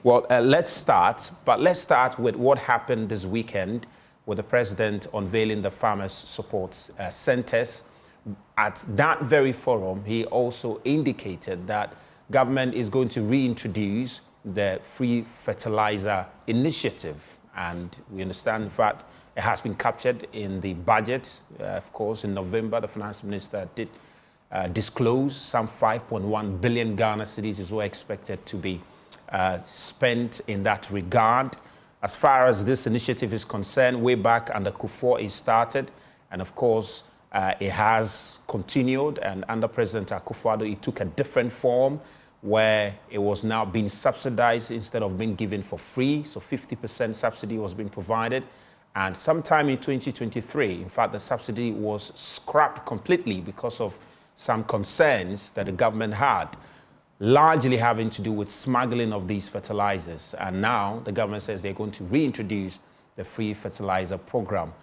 Well, let's start with what happened this weekend with the president unveiling the farmers' support centers. At that very forum, he also indicated that government is going to reintroduce the free fertilizer initiative. And we understand, in fact, it has been captured in the budget. Of course, in November, the finance minister did disclose some 5.1 billion Ghana cedis is what expected to be spent in that regard. As far as this initiative is concerned, way back under Kufuor it started, and of course it has continued, and under President Akufo-Addo it took a different form where it was now being subsidized instead of being given for free. So 50% subsidy was being provided, and sometime in 2023, in fact, the subsidy was scrapped completely because of some concerns that the government had, largely having to do with smuggling of these fertilizers. And now the government says they're going to reintroduce the free fertilizer program.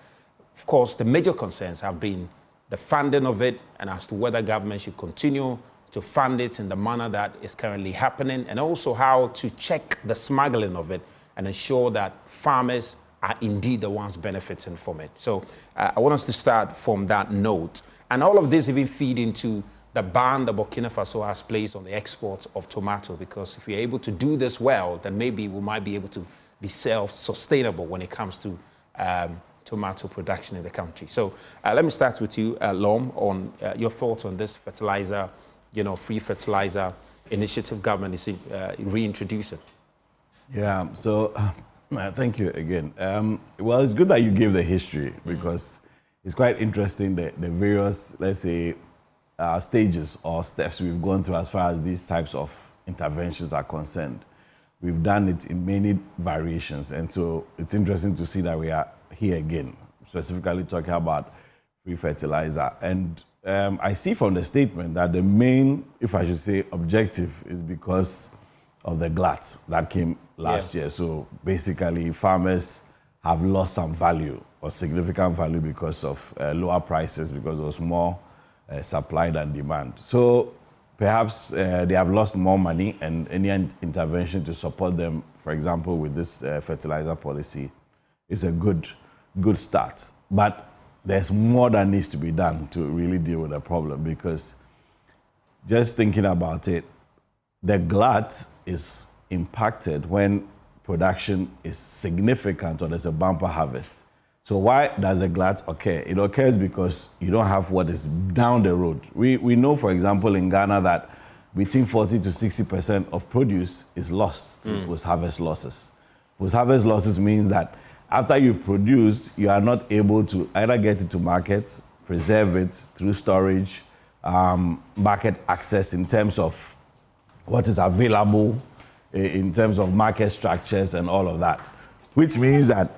Of course, the major concerns have been the funding of it and as to whether government should continue to fund it in the manner that is currently happening, and also how to check the smuggling of it and ensure that farmers are indeed the ones benefiting from it. So I want us to start from that note. And all of this even feed into the ban that Burkina Faso has placed on the export of tomato, because if we're able to do this well, then maybe we might be able to be self-sustainable when it comes to tomato production in the country. So let me start with you, Lom, on your thoughts on this fertilizer, free fertilizer initiative government is reintroducing. Yeah, so thank you again. Well, it's good that you gave the history, because it's quite interesting the various, let's say, stages or steps we've gone through as far as these types of interventions are concerned. We've done it in many variations, and so it's interesting to see that we are here again, specifically talking about free fertilizer. And I see from the statement that the main, if I should say, objective is because of the glut that came last year. So basically, farmers have lost some value or significant value because of lower prices, because there was more supply than demand. So perhaps they have lost more money, and any intervention to support them, for example, with this fertilizer policy, is a good start. But there's more that needs to be done to really deal with the problem, because just thinking about it, the glut is impacted when production is significant or there's a bumper harvest. So why does the glut occur? It occurs because you don't have what is down the road. We know, for example, in Ghana that between 40 to 60% of produce is lost through post-harvest losses. Post-harvest losses means that after you've produced, you are not able to either get it to markets, preserve it through storage, market access in terms of what is available, in terms of market structures and all of that, which means that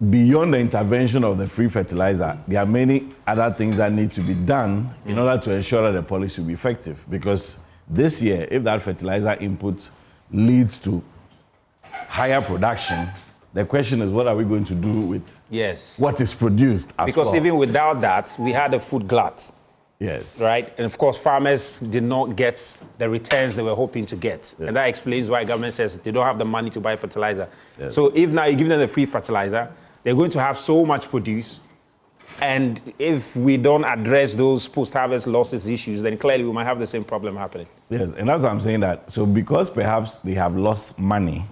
beyond the intervention of the free fertilizer, there are many other things that need to be done in order to ensure that the policy will be effective. Because this year, if that fertilizer input leads to higher production, the question is, what are we going to do with what is produced as because well? Even without that, we had a food glut. Yes. Right? And of course, farmers did not get the returns they were hoping to get. Yeah. And that explains why government says they don't have the money to buy fertilizer. Yes. So if now you give them the free fertilizer, they're going to have so much produce. And if we don't address those post-harvest losses issues, then clearly we might have the same problem happening. Yes, and that's what I'm saying, that so because perhaps they have lost money,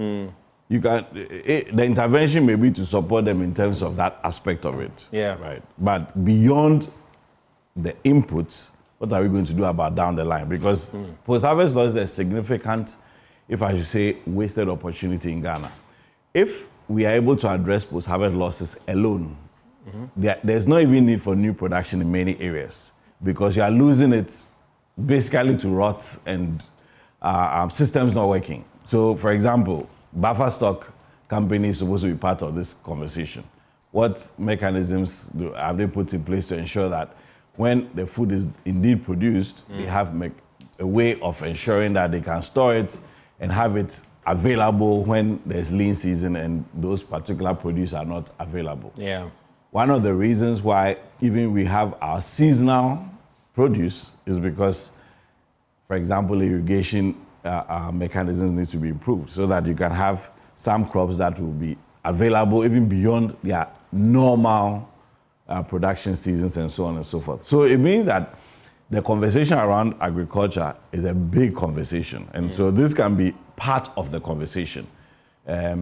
you can the intervention may be to support them in terms of that aspect of it. Yeah. Right. But beyond the inputs, what are we going to do about down the line? Because post-harvest loss is a significant, if I should say, wasted opportunity in Ghana. If we are able to address post-harvest losses alone, there's no even need for new production in many areas, because you are losing it basically to rot and systems not working. So, for example, buffer stock company is supposed to be part of this conversation. What mechanisms have they put in place to ensure that when the food is indeed produced, they have a way of ensuring that they can store it and have it available when there's lean season and those particular produce are not available? Yeah. One of the reasons why even we have our seasonal produce is because, for example, irrigation mechanisms need to be improved so that you can have some crops that will be available even beyond their normal production seasons and so on and so forth. So it means that the conversation around agriculture is a big conversation. And so this can be part of the conversation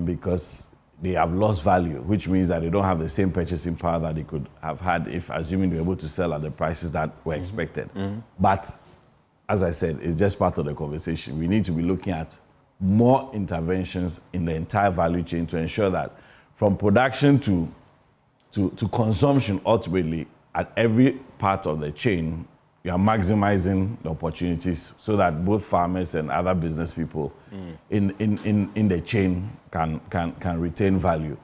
because they have lost value, which means that they don't have the same purchasing power that they could have had if, assuming they were able to sell at the prices that were expected. But as I said, it's just part of the conversation. We need to be looking at more interventions in the entire value chain to ensure that from production to consumption, ultimately, at every part of the chain, you are maximizing the opportunities so that both farmers and other business people in the chain can retain value.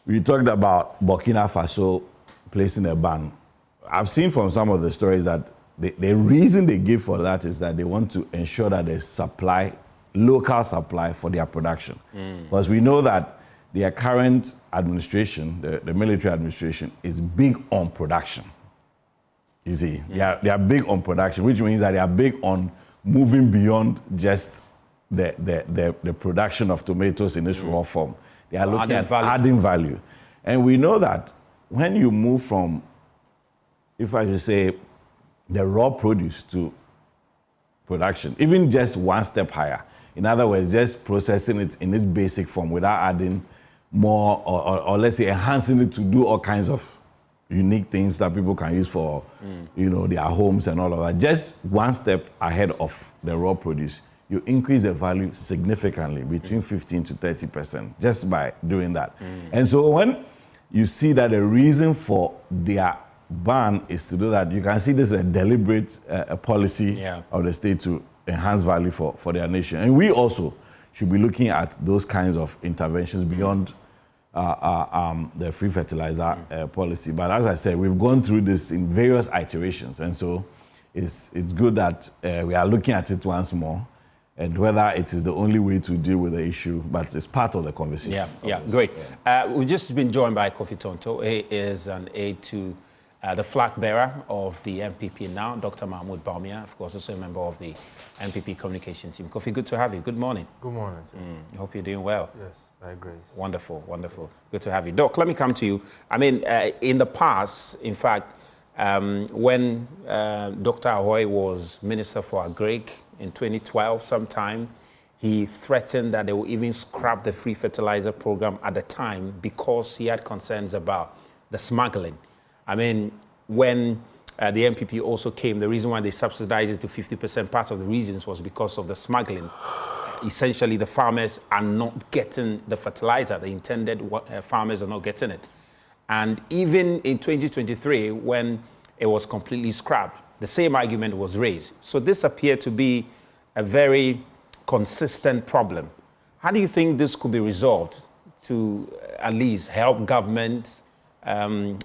We talked about Burkina Faso placing a ban. I've seen from some of the stories that the reason they give for that is that they want to ensure that there's supply, local supply for their production. Because we know that their current administration, the military administration, is big on production. You see, they are big on production, which means that they are big on moving beyond just the production of tomatoes in its raw form. They are looking at adding value. And we know that when you move from, if I should say, the raw produce to production, even just one step higher, in other words, just processing it in its basic form without adding more or let's say enhancing it to do all kinds of unique things that people can use for, their homes and all of that. Just one step ahead of the raw produce, you increase the value significantly, between 15 to 30%, just by doing that. And so when you see that the reason for their ban is to do that, you can see this as a deliberate policy of the state to enhance value for their nation. And we also should be looking at those kinds of interventions beyond the free fertilizer policy. But as I said, we've gone through this in various iterations, and so it's good that we are looking at it once more, and whether it is the only way to deal with the issue, but it's part of the conversation. Great. We've just been joined by Kofi Tonto. He is an aide to the flag bearer of the MPP now, Dr. Mahmoud Bawumia, of course, also a member of the MPP communication team. Kofi, good to have you. Good morning. Good morning. I hope you're doing well. Yes, by grace. Wonderful, wonderful. Yes. Good to have you. Doc, let me come to you. I mean, in the past, in fact, when Dr. Ahoy was Minister for Agric in 2012 sometime, he threatened that they will even scrap the free fertilizer program at the time because he had concerns about the smuggling. I mean, when the MPP also came, the reason why they subsidized it to 50%, part of the reasons was because of the smuggling. Essentially, the farmers are not getting the fertilizer. The intended farmers are not getting it. And even in 2023, when it was completely scrapped, the same argument was raised. So this appeared to be a very consistent problem. How do you think this could be resolved to at least help government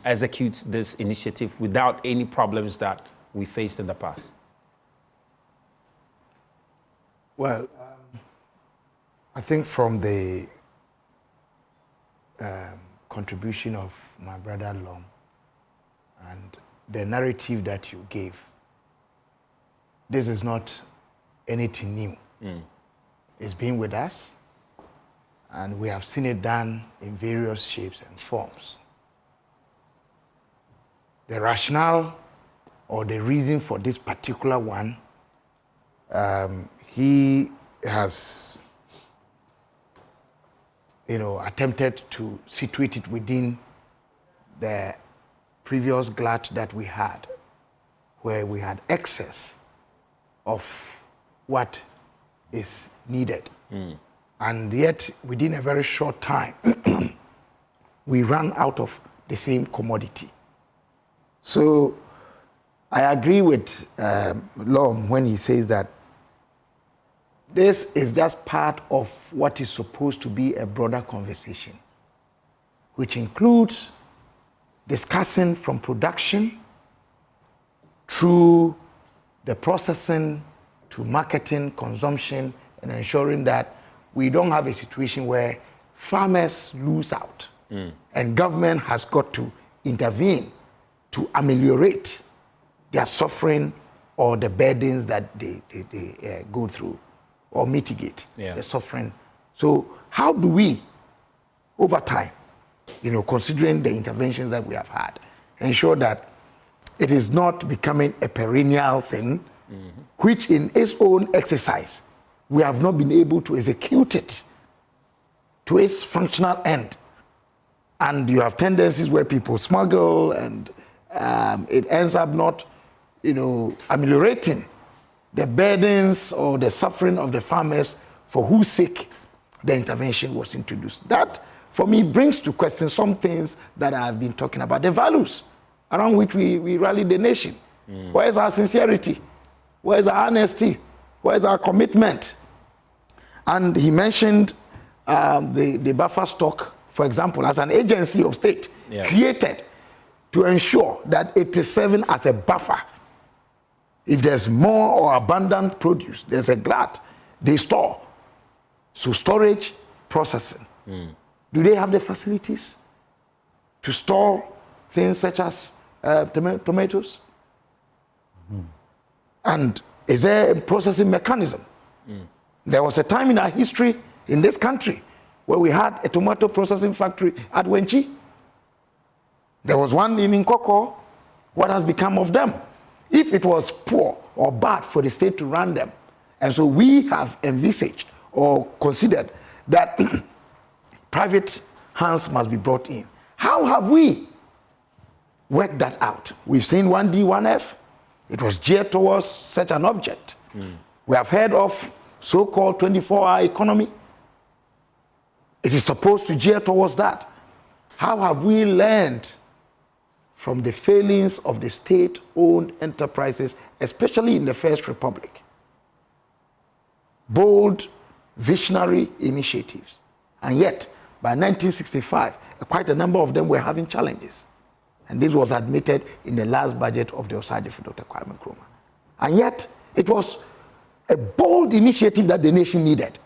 execute this initiative without any problems that we faced in the past? Well, I think from the contribution of my brother Lom and the narrative that you gave, this is not anything new. It's been with us, and we have seen it done in various shapes and forms. The rationale or the reason for this particular one, he has, attempted to situate it within the previous glut that we had, where we had excess of what is needed. And yet, within a very short time, we ran out of the same commodity. So I agree with Lom when he says that this is just part of what is supposed to be a broader conversation, which includes discussing from production through the processing to marketing, consumption, and ensuring that we don't have a situation where farmers lose out and government has got to intervene to ameliorate their suffering or the burdens that they go through. or mitigate the suffering. So how do we, over time, considering the interventions that we have had, ensure that it is not becoming a perennial thing, which in its own exercise, we have not been able to execute it to its functional end. And you have tendencies where people smuggle and it ends up not, ameliorating the burdens or the suffering of the farmers for whose sake the intervention was introduced. That, for me, brings to question some things that I have been talking about, the values around which we rally the nation. Where is our sincerity? Where is our honesty? Where is our commitment? And he mentioned the buffer stock, for example, as an agency of state created to ensure that it is serving as a buffer. If there's more or abundant produce, there's a glut, they store. So storage, processing. Do they have the facilities to store things such as tomatoes? And is there a processing mechanism? There was a time in our history in this country where we had a tomato processing factory at Wenchi. There was one in Nkoko. What has become of them? If it was poor or bad for the state to run them, and so we have envisaged or considered that private hands must be brought in. How have we worked that out? We've seen 1D, 1F. It was geared towards such an object. We have heard of so-called 24-hour economy. It is supposed to gear towards that. How have we learned from the failings of the state-owned enterprises, especially in the First Republic? Bold, visionary initiatives. And yet, by 1965, quite a number of them were having challenges. And this was admitted in the last budget of the Osage for Dr. Kwame Nkrumah. And yet, it was a bold initiative that the nation needed.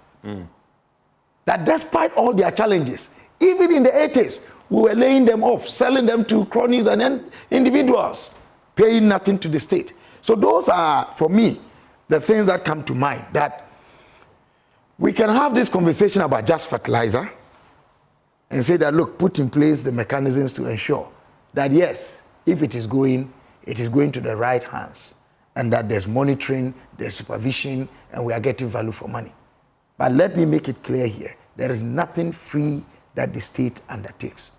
That despite all their challenges, even in the 80s, we were laying them off, selling them to cronies and individuals, paying nothing to the state. So those are, for me, the things that come to mind, that we can have this conversation about just fertilizer and say that, look, put in place the mechanisms to ensure that, yes, if it is going to the right hands, and that there's monitoring, there's supervision, and we are getting value for money. But let me make it clear here, there is nothing free that the state undertakes.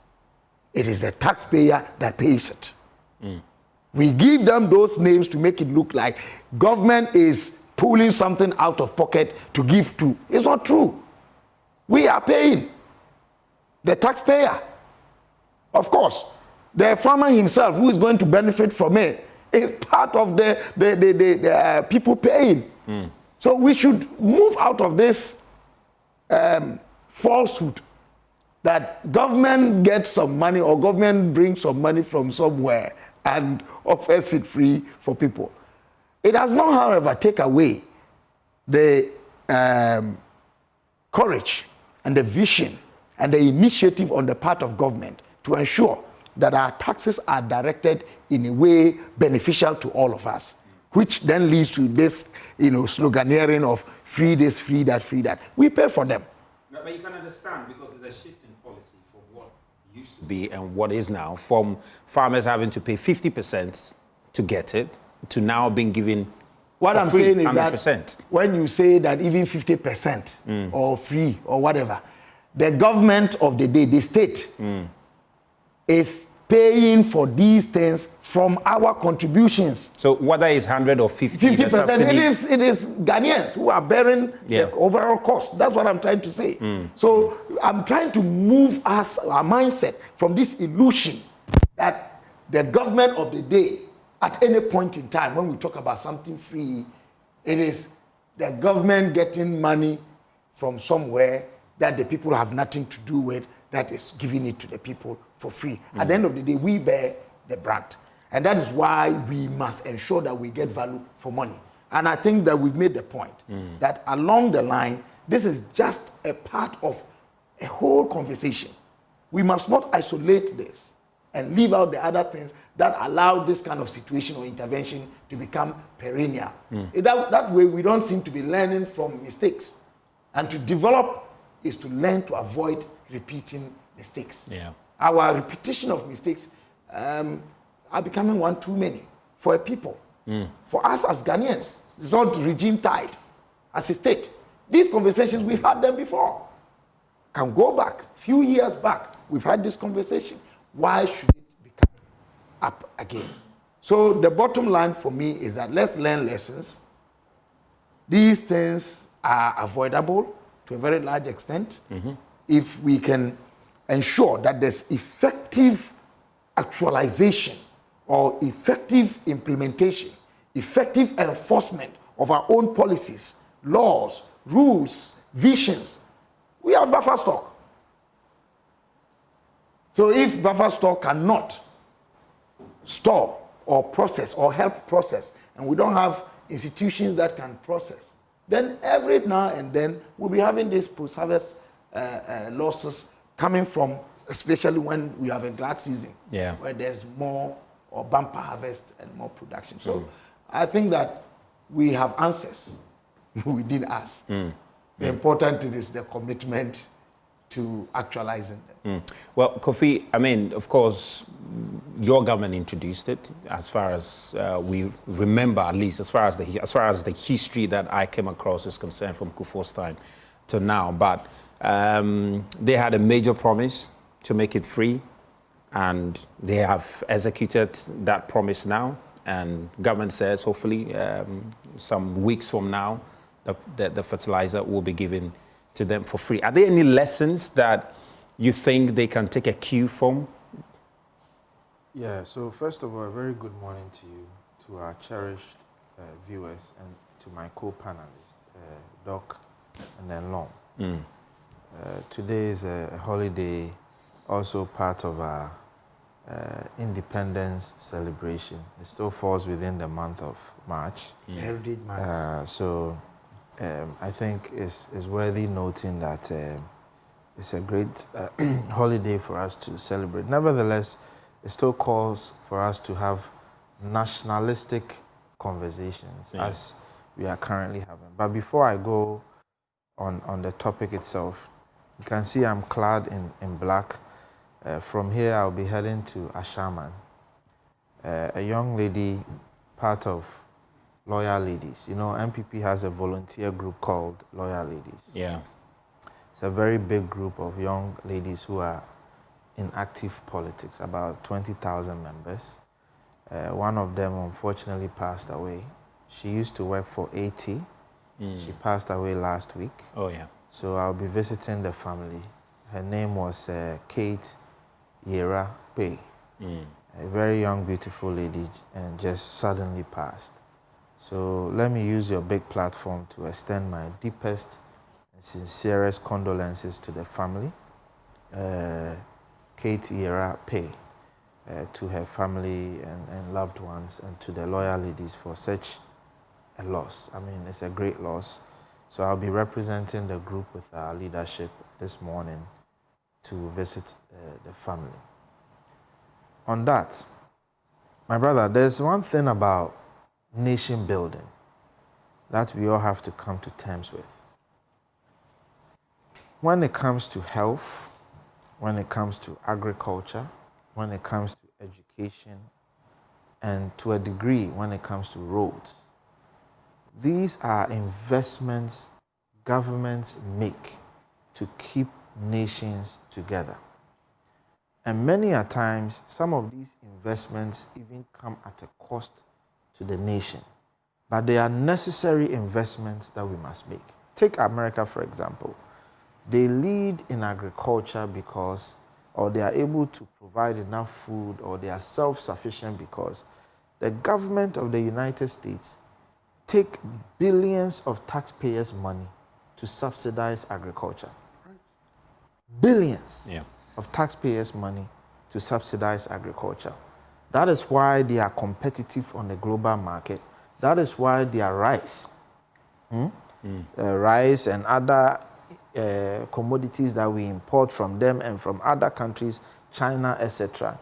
It is a taxpayer that pays it. We give them those names to make it look like government is pulling something out of pocket to give to. It's not true. We are paying the taxpayer. Of course, the farmer himself, who is going to benefit from it, is part of the people paying. So we should move out of this falsehood that government gets some money or government brings some money from somewhere and offers it free for people. It does not, however, take away the courage and the vision and the initiative on the part of government to ensure that our taxes are directed in a way beneficial to all of us, which then leads to this, sloganeering of free this, free that, free that. We pay for them. No, but you can understand, because there's a shift in policy from what used to be and what is now, from farmers having to pay 50% to get it, to now being given what I'm free, saying is 100%. that when you say that even 50% or free or whatever, the government of the day, the state, is paying for these things from our contributions. So whether it's 100 or 50, 50%, it is Ghanaians who are bearing the overall cost. That's what I'm trying to say. So I'm trying to move our mindset from this illusion that the government of the day, at any point in time, when we talk about something free, it is the government getting money from somewhere that the people have nothing to do with, that is giving it to the people for free. At the end of the day, we bear the brunt. And that is why we must ensure that we get value for money. And I think that we've made the point that along the line, this is just a part of a whole conversation. We must not isolate this and leave out the other things that allow this kind of situation or intervention to become perennial. That way, we don't seem to be learning from mistakes. And to develop is to learn to avoid repeating mistakes. Yeah. Our repetition of mistakes are becoming one too many for a people. For us as Ghanaians, it's not regime tied as a state. These conversations, we've had them before. Can go back, a few years back, we've had this conversation. Why should it become up again? So the bottom line for me is that let's learn lessons. These things are avoidable to a very large extent if we can ensure that there's effective actualization or effective implementation, effective enforcement of our own policies, laws, rules, visions. We have buffer stock. So if buffer stock cannot store or process or help process, and we don't have institutions that can process, then every now and then we'll be having these post-harvest losses coming from, especially when we have a glut season, where there's more or bumper harvest and more production. So I think that we have answers within us. The important thing is the commitment to actualizing them. Well, Kofi, I mean, of course, your government introduced it, as far as we remember, at least as far as the history that I came across is concerned from Kufuor's time to now. But they had a major promise to make it free, and they have executed that promise now. And government says, hopefully, some weeks from now, the fertilizer will be given to them for free. Are there any lessons that you think they can take a cue from? Yeah, so first of all, a very good morning to you, to our cherished viewers, and to my co-panelists, Doc and then Lom. Today is a holiday, also part of our independence celebration. It still falls within the month of March. Heritage Month. So I think it's worthy noting that it's a great holiday for us to celebrate. Nevertheless, it still calls for us to have nationalistic conversations as we are currently having. But before I go on the topic itself, you can see I'm clad in black. From here, I'll be heading to Ashaman, a young lady, part of Loyal Ladies. You know, MPP has a volunteer group called Loyal Ladies. Yeah. It's a very big group of young ladies who are in active politics, about 20,000 members. One of them unfortunately passed away. She used to work for AT. She passed away last week. Oh, yeah. So I'll be visiting the family. Her name was Kate Yera Pei. A very young, beautiful lady, and just suddenly passed. So let me use your big platform to extend my deepest and sincerest condolences to the family, Kate Yera Pei, to her family and loved ones, and to the Loyal Ladies for such a loss. I mean, it's a great loss. So I'll be representing the group with our leadership this morning to visit the family. On that, my brother, there's one thing about nation building that we all have to come to terms with. When it comes to health, when it comes to agriculture, when it comes to education, and to a degree when it comes to roads, these are investments governments make to keep nations together. And many a times, some of these investments even come at a cost to the nation. But they are necessary investments that we must make. Take America, for example. They lead in agriculture because, or they are able to provide enough food, or they are self-sufficient because the government of the United States take billions of taxpayers' money to subsidize agriculture. Billions of taxpayers' money to subsidize agriculture. That is why they are competitive on the global market. That is why their rice, rice and other commodities that we import from them and from other countries, China, etc.,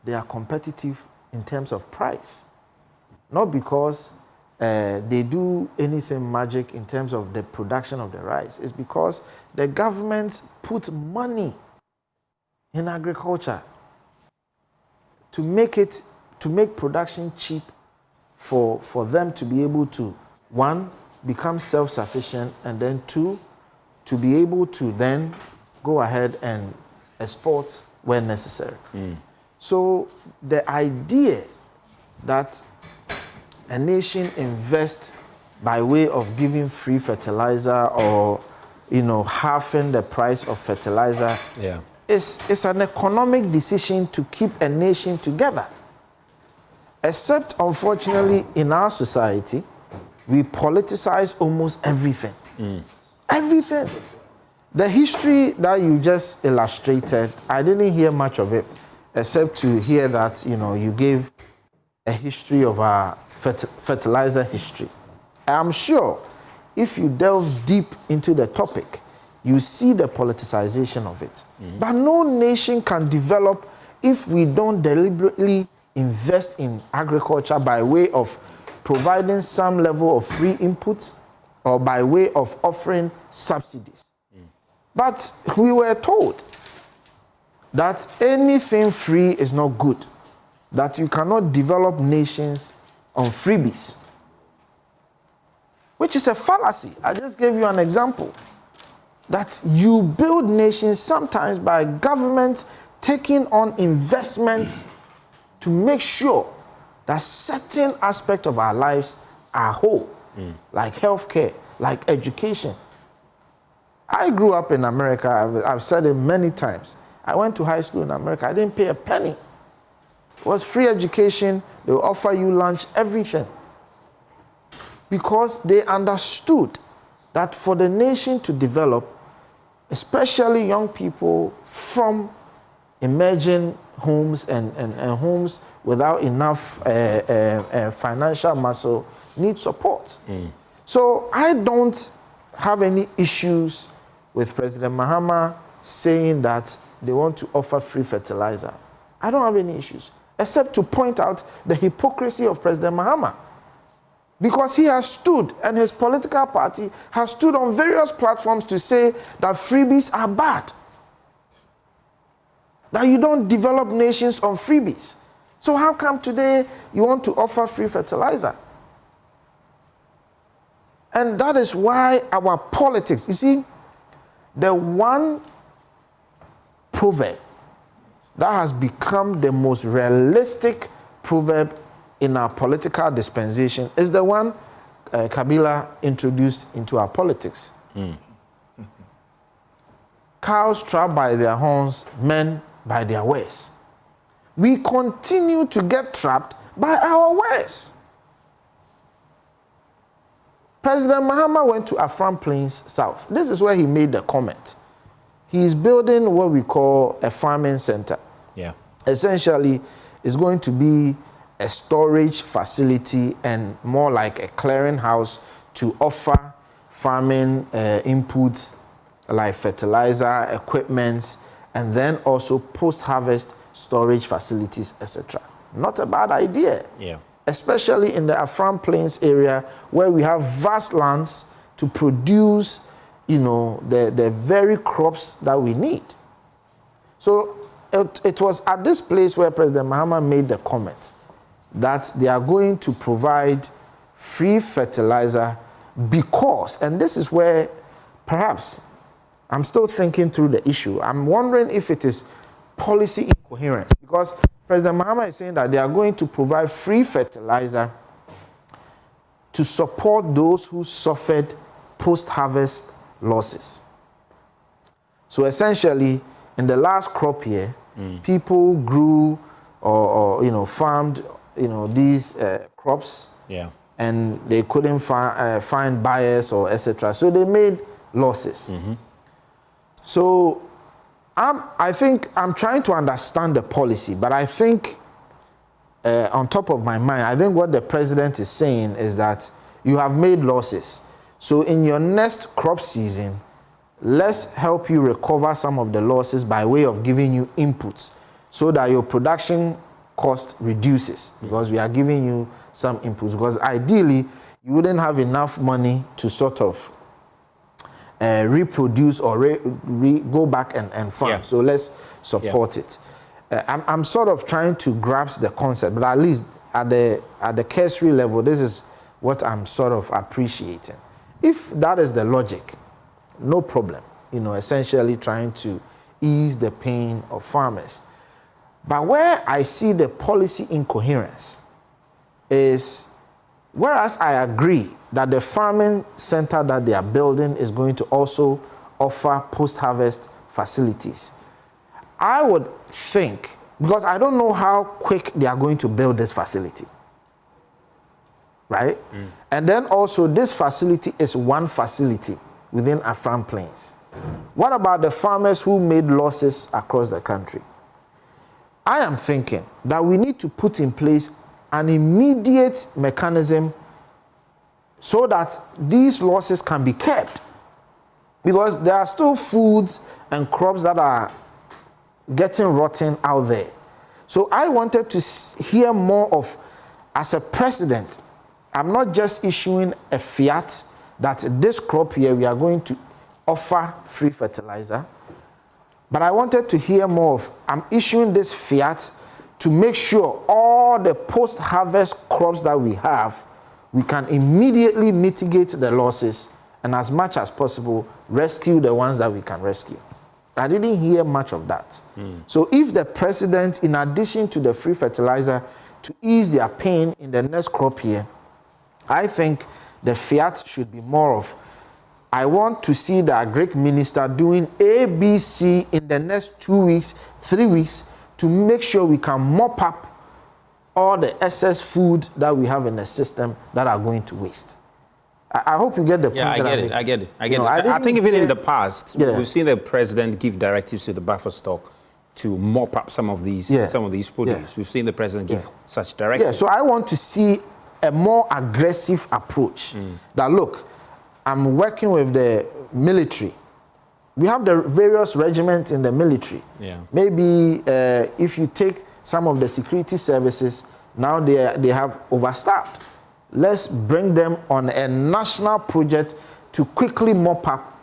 they are competitive in terms of price. Not because they do anything magic in terms of the production of the rice. It's because the governments put money in agriculture to make production cheap for them to be able to, one, become self-sufficient, and then two, to be able to then go ahead and export where necessary. So the idea that a nation invests by way of giving free fertilizer or, halving the price of fertilizer is an economic decision to keep a nation together. Except, unfortunately, in our society, we politicize almost everything. Everything. The history that you just illustrated, I didn't hear much of it, except to hear that, you gave a history of our fertilizer history. I'm sure if you delve deep into the topic, you see the politicization of it. But no nation can develop if we don't deliberately invest in agriculture by way of providing some level of free inputs or by way of offering subsidies. But we were told that anything free is not good, that you cannot develop nations on freebies, which is a fallacy. I just gave you an example. That you build nations sometimes by government taking on investments to make sure that certain aspects of our lives are whole, like healthcare, like education. I grew up in America. I've said it many times. I went to high school in America. I didn't pay a penny. It was free education. They will offer you lunch, everything. Because they understood that for the nation to develop, especially young people from emerging homes and homes without enough financial muscle, need support. So I don't have any issues with President Mahama saying that they want to offer free fertilizer. I don't have any issues, except to point out the hypocrisy of President Mahama. Because he has stood, and his political party has stood on various platforms to say that freebies are bad. That you don't develop nations on freebies. So how come today you want to offer free fertilizer? And that is why our politics, you see, the one proverb that has become the most realistic proverb in our political dispensation is the one Kabila introduced into our politics. Cows trapped by their horns, men by their ways. We continue to get trapped by our ways. President Mahama went to Afram Plains South. This is where he made the comment. He is building what we call a farming center. Essentially, it's going to be a storage facility and more like a clearinghouse to offer farming inputs like fertilizer, equipment, and then also post-harvest storage facilities, etc. Not a bad idea. Especially in the Afram Plains area where we have vast lands to produce, the very crops that we need. So it was at this place where President Mahama made the comment that they are going to provide free fertilizer because, and this is where perhaps I'm still thinking through the issue. I'm wondering if it is policy incoherence, because President Mahama is saying that they are going to provide free fertilizer to support those who suffered post-harvest losses. So essentially, in the last crop year, people grew or farmed these crops, and they couldn't find buyers or etc. So they made losses. So I think I'm trying to understand the policy, but I think on top of my mind, I think what the president is saying is that you have made losses. So in your next crop season, let's help you recover some of the losses by way of giving you inputs so that your production cost reduces because we are giving you some inputs. Because ideally, you wouldn't have enough money to sort of reproduce or go back and farm. Yeah. So let's support it. I'm sort of trying to grasp the concept, but at least at the cursory level, this is what I'm sort of appreciating. If that is the logic, no problem. You know, essentially trying to ease the pain of farmers. But where I see the policy incoherence is, whereas I agree that the farming center that they are building is going to also offer post-harvest facilities, I would think, because I don't know how quick they are going to build this facility, right? And then also this facility is one facility within Afram Plains. What about the farmers who made losses across the country? I am thinking that we need to put in place an immediate mechanism so that these losses can be kept. Because there are still foods and crops that are getting rotten out there. So I wanted to hear more of, as a president, I'm not just issuing a fiat that this crop here we are going to offer free fertilizer, but I wanted to hear more of, I'm issuing this fiat to make sure all the post-harvest crops that we have, we can immediately mitigate the losses and as much as possible rescue the ones that we can rescue. I didn't hear much of that. So if the president, in addition to the free fertilizer, to ease their pain in the next crop year, I think the fiat should be more of, I want to see the agric minister doing A, B, C in the next 2 weeks, 3 weeks, to make sure we can mop up all the excess food that we have in the system that are going to waste. I hope you get the point. Yeah, I get it. I get it. I think even in the past, we've seen the president give directives to the buffer stock to mop up some of these produce. We've seen the president give such directives. Yeah, so I want to see a more aggressive approach. That, look, I'm working with the military. We have the various regiments in the military. Yeah. Maybe if you take some of the security services, now they have overstaffed. Let's bring them on a national project to quickly mop up.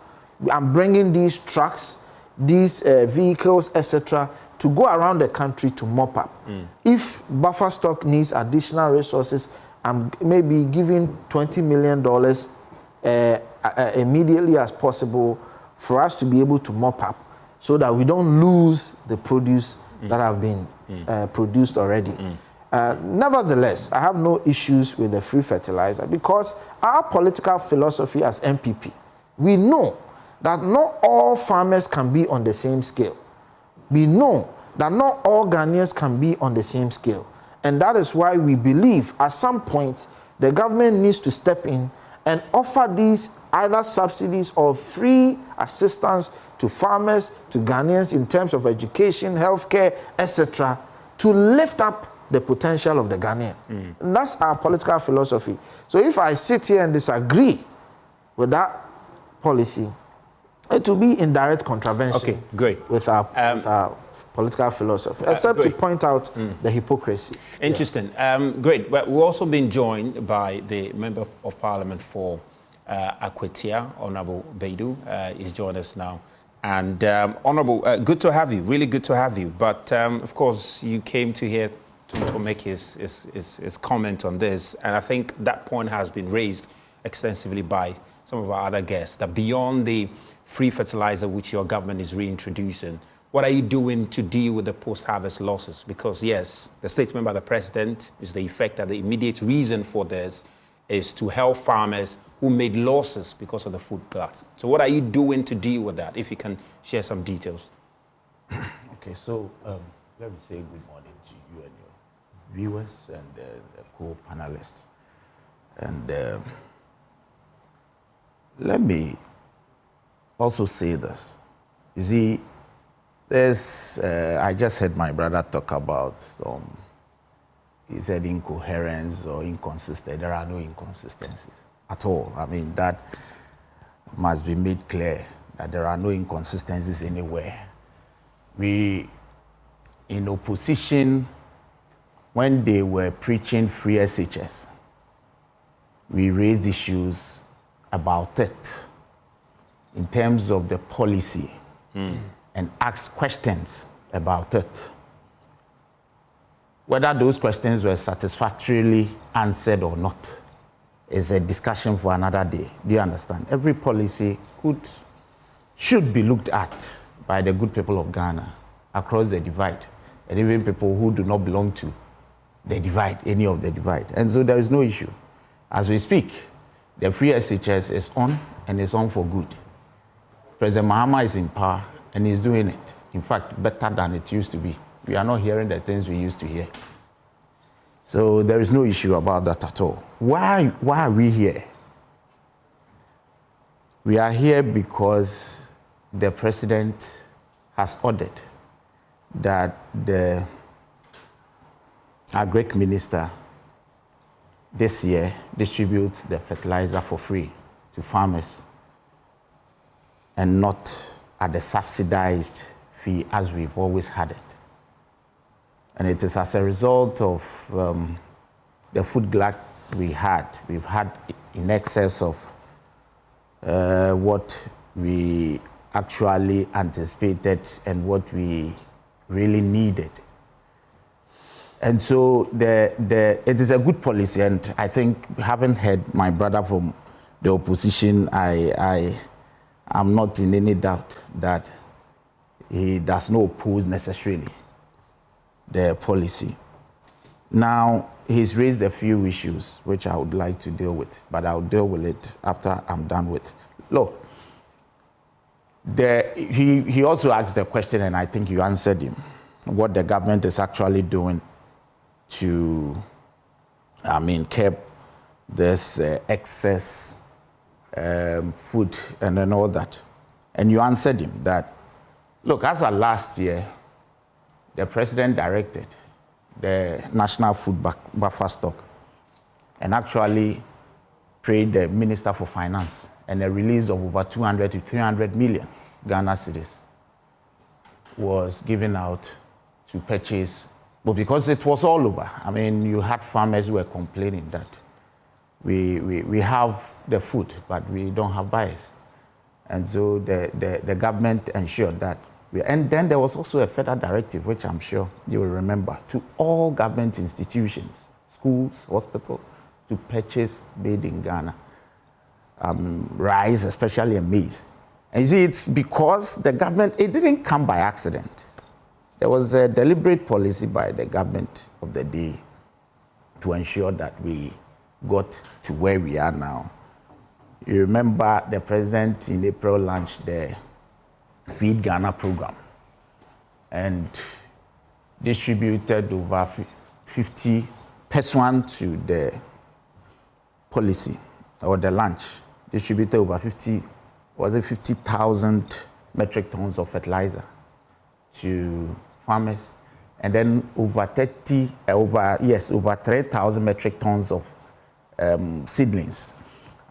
I'm bringing these trucks, these vehicles, etc., to go around the country to mop up. If buffer stock needs additional resources, I'm maybe giving $20 million immediately as possible for us to be able to mop up so that we don't lose the produce that have been produced already. Nevertheless, I have no issues with the free fertilizer because our political philosophy as MPP, we know that not all farmers can be on the same scale. We know that not all Ghanaians can be on the same scale. And that is why we believe at some point the government needs to step in and offer these either subsidies or free assistance to farmers, to Ghanaians in terms of education, healthcare, etc., to lift up the potential of the Ghanaian. And that's our political philosophy. So if I sit here and disagree with that policy, it will be in direct contravention with our political philosophy, except to point out the hypocrisy. Interesting. Great. But we've also been joined by the Member of Parliament for Akwatia, Honorable Baidu. He's joined us now. And Honorable, good to have you, really good to have you. But of course, you came to here to make his comment on this. And I think that point has been raised extensively by some of our other guests, that beyond the free fertilizer which your government is reintroducing, what are you doing to deal with the post-harvest losses? Because yes, the statement by the president is the effect that the immediate reason for this is to help farmers who made losses because of the food glut. So what are you doing to deal with that? If you can share some details. Okay, so let me say good morning to you and your viewers and the co-panelists. And let me also say this. You see, I just heard my brother talk about he said incoherence or inconsistent. There are no inconsistencies at all. I mean, that must be made clear that there are no inconsistencies anywhere. We, in opposition when they were preaching free SHS, we raised issues about it in terms of the policy and asked questions about it. Whether those questions were satisfactorily answered or not is a discussion for another day. Do you understand? Every policy should be looked at by the good people of Ghana across the divide, and even people who do not belong to the divide, any of the divide. And so there is no issue. As we speak, the free SHS is on, and it's on for good. President Mahama is in power, and he's doing it. In fact, better than it used to be. We are not hearing the things we used to hear. So there is no issue about that at all. Why are we here? We are here because the president has ordered that the agric minister this year distributes the fertilizer for free to farmers and not at the subsidized fee as we've always had it. And it is as a result of the food glut we've had in excess of what we actually anticipated and what we really needed. And so it is a good policy, and I think, having heard my brother from the opposition, I am not in any doubt that he does not oppose necessarily the policy. Now, he's raised a few issues which I would like to deal with, but I'll deal with it after I'm done with. Look, he also asked the question, and I think you answered him, what the government is actually doing to, curb this excess food and then all that. And you answered him that, look, as of last year, the president directed the National Food Buffer Stock and actually paid the Minister for Finance and a release of over 200 to 300 million Ghana cedis was given out to purchase. But because it was all over, you had farmers who were complaining that we have the food, but we don't have buyers. And so the government ensured that. And then there was also a federal directive, which I'm sure you will remember, to all government institutions, schools, hospitals, to purchase made in Ghana rice, especially maize. And you see, it's because the government, it didn't come by accident. There was a deliberate policy by the government of the day to ensure that we got to where we are now. You remember the president in April launched the Feed Ghana program and distributed over 50 pursuant to the policy or the launch, distributed over 50,000 metric tons of fertilizer to farmers, and then over 3,000 metric tons of seedlings.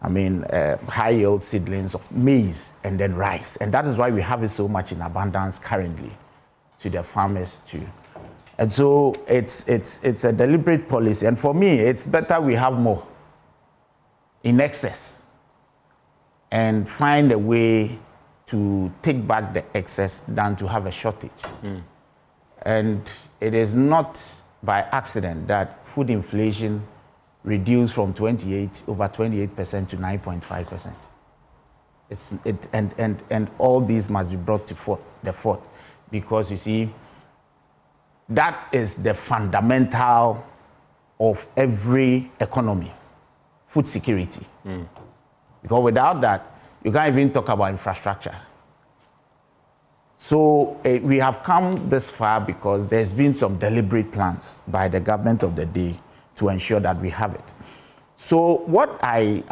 High yield seedlings of maize and then rice. And that is why we have it so much in abundance currently to the farmers too. And so it's a deliberate policy. And for me, it's better we have more in excess and find a way to take back the excess than to have a shortage. And it is not by accident that food inflation reduced from over 28% to 9.5%. And all these must be brought to the fore, because you see, that is the fundamental of every economy, food security. Because without that, you can't even talk about infrastructure. So we have come this far because there's been some deliberate plans by the government of the day to ensure that we have it. So what I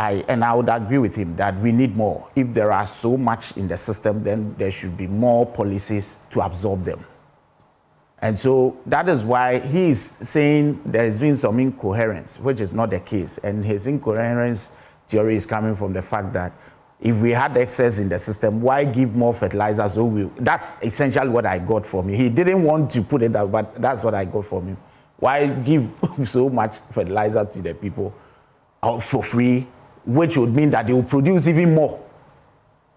would agree with him that we need more. If there are so much in the system, then there should be more policies to absorb them. And so that is why he is saying there has been some incoherence, which is not the case. And his incoherence theory is coming from the fact that if we had excess in the system, why give more fertilizer? So that's essentially what I got from him. He didn't want to put it out, but that's what I got from him. Why give so much fertilizer to the people for free, which would mean that they will produce even more?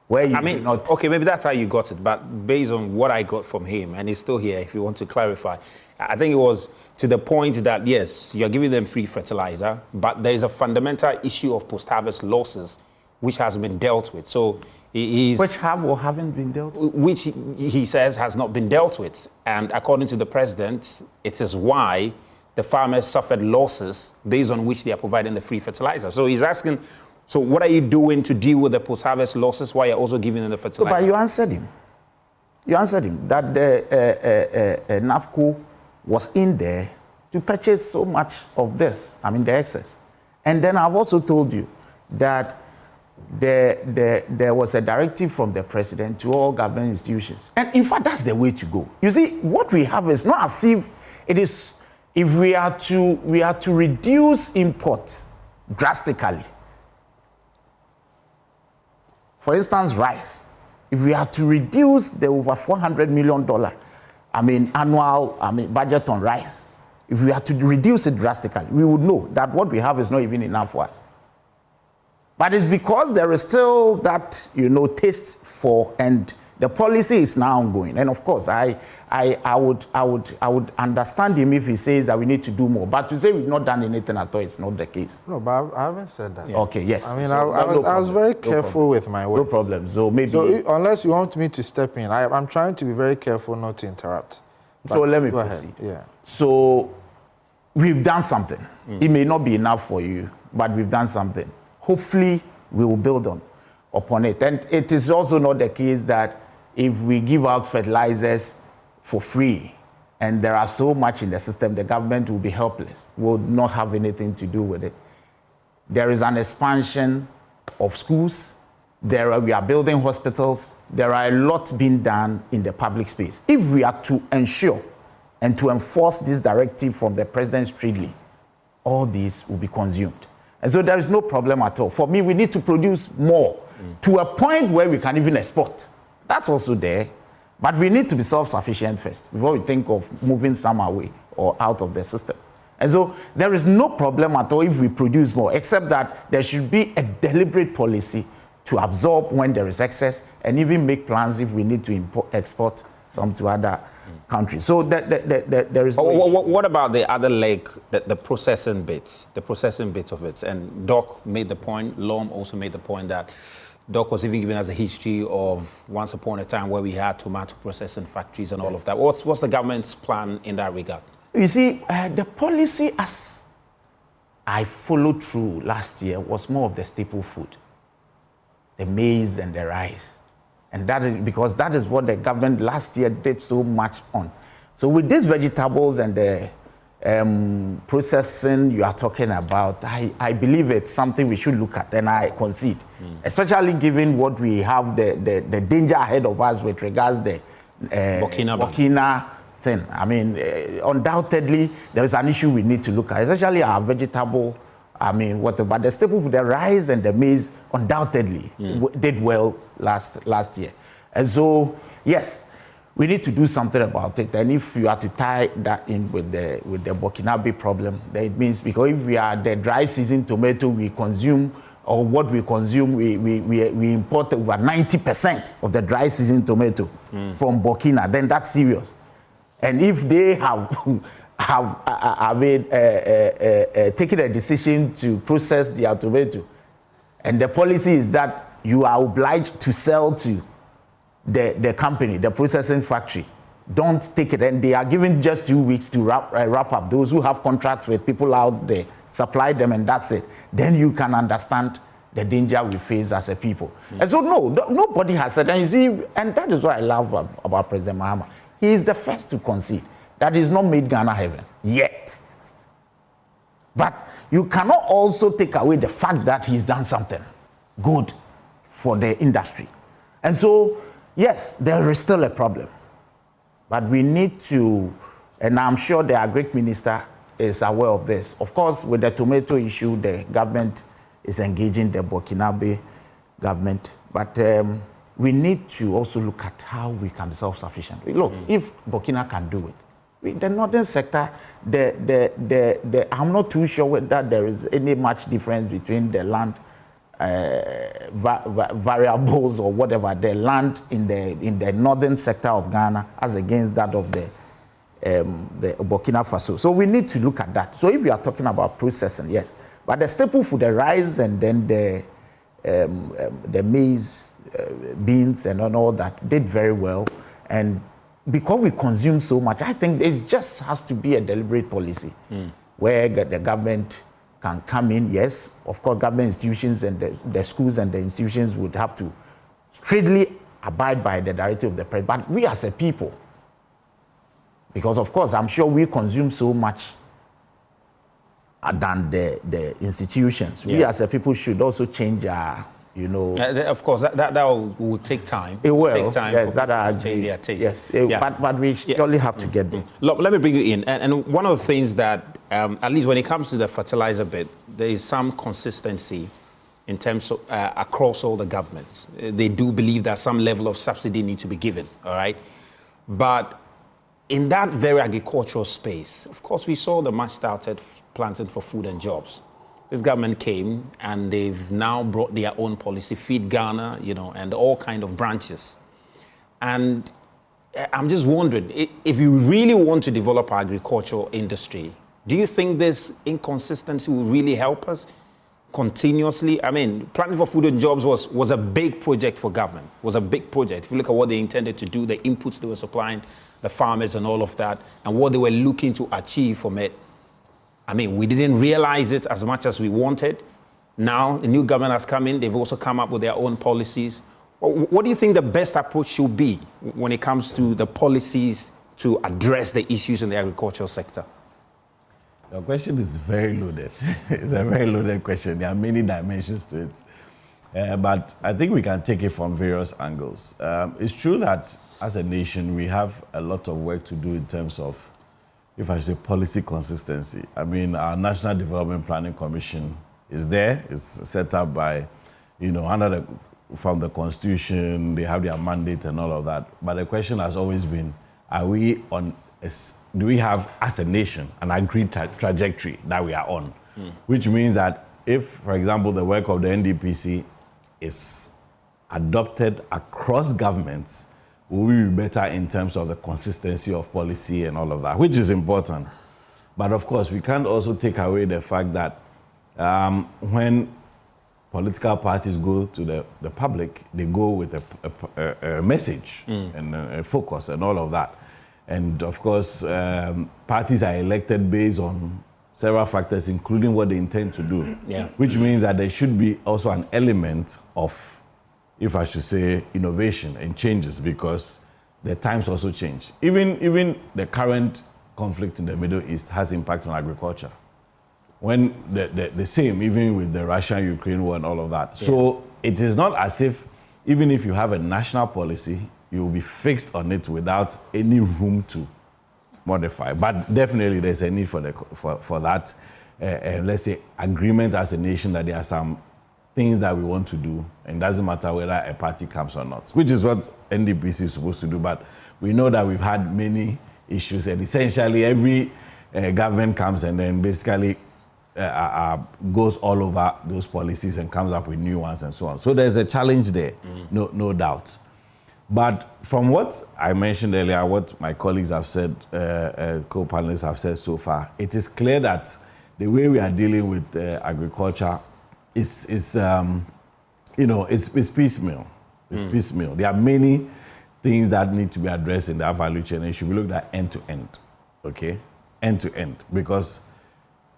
Where you not. Okay, maybe that's how you got it, but based on what I got from him, and he's still here if you want to clarify, I think it was to the point that, yes, you're giving them free fertilizer, but there is a fundamental issue of post-harvest losses which has been dealt with. So which have or haven't been dealt with? Which he says has not been dealt with. And according to the president, it is why the farmers suffered losses based on which they are providing the free fertilizer. So he's asking, so what are you doing to deal with the post-harvest losses while you're also giving them the fertilizer? But you answered him. You answered him that the NAFCO was in there to purchase so much of this, the excess. And then I've also told you that there was a directive from the president to all government institutions. And in fact, that's the way to go. You see, what we have is not as if it is, if we are to reduce imports drastically. For instance, rice. If we are to reduce the over $400 million, annual budget on rice, if we are to reduce it drastically, we would know that what we have is not even enough for us. But it's because there is still that, taste for, and the policy is now ongoing. And of course, I would understand him if he says that we need to do more. But to say we've not done anything at all, it's not the case. No, but I haven't said that. Yeah. Okay, yes. I was very careful with my words. No problem. So maybe. So unless you want me to step in, I'm trying to be very careful not to interrupt. So let me proceed. Yeah. So we've done something. It may not be enough for you, but we've done something. Hopefully, we will build upon it. And it is also not the case that if we give out fertilizers for free and there are so much in the system, the government will be helpless, will not have anything to do with it. There is an expansion of schools. We are building hospitals. There are a lot being done in the public space. If we are to ensure and to enforce this directive from the president strictly, all these will be consumed. And so there is no problem at all. For me, we need to produce more to a point where we can even export. That's also there. But we need to be self-sufficient first before we think of moving some away or out of the system. And so there is no problem at all if we produce more, except that there should be a deliberate policy to absorb when there is excess and even make plans if we need to export some to other countries. So there is. What about the other leg, the processing bits, of it? And Doc made the point. Lom also made the point that Doc was even giving us a history of once upon a time where we had tomato processing factories and all of that. What's the government's plan in that regard? You see, the policy as I followed through last year was more of the staple food, the maize and the rice. And that is because that is what the government last year did so much on. So with these vegetables and the processing you are talking about, I believe it's something we should look at, and I concede, especially given what we have, the danger ahead of us with regards to the Burkina thing. Undoubtedly, there is an issue we need to look at, especially our vegetable. But the staple food, the rice and the maize, undoubtedly did well last year. And so, yes, we need to do something about it. And if you are to tie that in with the Burkinabe problem, then it means because if we are the dry season tomato we consume, or what we consume, we import over 90% of the dry season tomato from Burkina, then that's serious. And if they have taken a decision to process their tomato, and the policy is that you are obliged to sell to the company, the processing factory, don't take it. And they are given just 2 weeks to wrap up. Those who have contracts with people out there, supply them, and that's it. Then you can understand the danger we face as a people. And so nobody has said, and you see, and that is what I love about President Mahama. He is the first to concede that he's not made Ghana heaven yet. But you cannot also take away the fact that he's done something good for the industry. And so, yes, there is still a problem. But we need to, and I'm sure the Agric Minister is aware of this. Of course, with the tomato issue, the government is engaging the Burkinabe government. But we need to also look at how we can be self-sufficient. Look, if Burkina can do it, The northern sector, I'm not too sure that there is any much difference between the land variables or whatever, the land in the northern sector of Ghana as against that of the Burkina Faso. So we need to look at that. So if we are talking about processing, yes, but the staple food, the rice and then the maize, beans and all that did very well. And because we consume so much, I think it just has to be a deliberate policy where the government can come in. Yes, of course, government institutions and the schools and the institutions would have to strictly abide by the directive of the president. But we as a people, because of course, I'm sure we consume so much than the institutions. Yeah. We as a people should also change our, of course, that will take time. It will take time yes, for that people to change their taste. Yes, but we surely have to get there. Look, let me bring you in. And one of the things that, at least when it comes to the fertilizer bit, there is some consistency in terms of across all the governments. They do believe that some level of subsidy needs to be given, all right? But in that very agricultural space, of course, we saw the much started planting for food and jobs. This government came and they've now brought their own policy, Feed Ghana, and all kind of branches. And I'm just wondering, if you really want to develop our agricultural industry, do you think this inconsistency will really help us continuously? I mean, planting for food and jobs was a big project for government, was a big project. If you look at what they intended to do, the inputs they were supplying the farmers and all of that, and what they were looking to achieve from it, I mean, we didn't realize it as much as we wanted. Now, the new government has come in. They've also come up with their own policies. What do you think the best approach should be when it comes to the policies to address the issues in the agricultural sector? Your question is very loaded. It's a very loaded question. There are many dimensions to it. But I think we can take it from various angles. It's true that as a nation, we have a lot of work to do in terms of, if I say, policy consistency. I mean, our National Development Planning Commission is there. It's set up by, from the Constitution. They have their mandate and all of that. But the question has always been, do we have, as a nation, an agreed trajectory that we are on? Which means that if, for example, the work of the NDPC is adopted across governments, will we be better in terms of the consistency of policy and all of that, which is important. But of course, we can't also take away the fact that when political parties go to the public, they go with a message and a focus and all of that. And of course, parties are elected based on several factors, including what they intend to do, which means that there should be also an element of, if I should say, innovation and changes, because the times also change. Even the current conflict in the Middle East has impact on agriculture. When the same, even with the Russia-Ukraine war and all of that. Yeah. So it is not as if, even if you have a national policy, you will be fixed on it without any room to modify. But definitely there's a need for that, let's say, agreement as a nation that there are some things that we want to do, and it doesn't matter whether a party comes or not, which is what NDPC is supposed to do. But we know that we've had many issues, and essentially every government comes and then basically goes all over those policies and comes up with new ones and so on. So there's a challenge there, no doubt. But from what I mentioned earlier, what my colleagues have said, co-panelists have said so far, it is clear that the way we are dealing with agriculture is piecemeal. It's piecemeal. There are many things that need to be addressed in that value chain. It should be looked at end to end, okay? End to end. Because,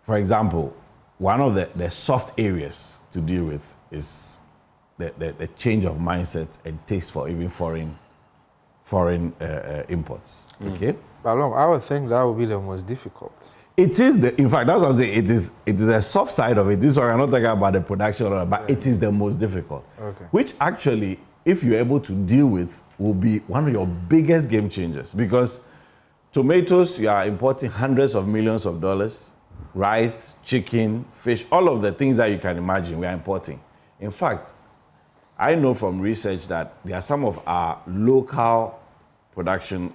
for example, one of the soft areas to deal with is the change of mindset and taste for even foreign imports, okay? But I would think that would be the most difficult. It is in fact, that's what I'm saying. It is a soft side of it. This one, I'm not talking about the production, but it is the most difficult. Okay. Which actually, if you're able to deal with, will be one of your biggest game changers. Because tomatoes, you are importing hundreds of millions of dollars. Rice, chicken, fish, all of the things that you can imagine, we are importing. In fact, I know from research that there are some of our local production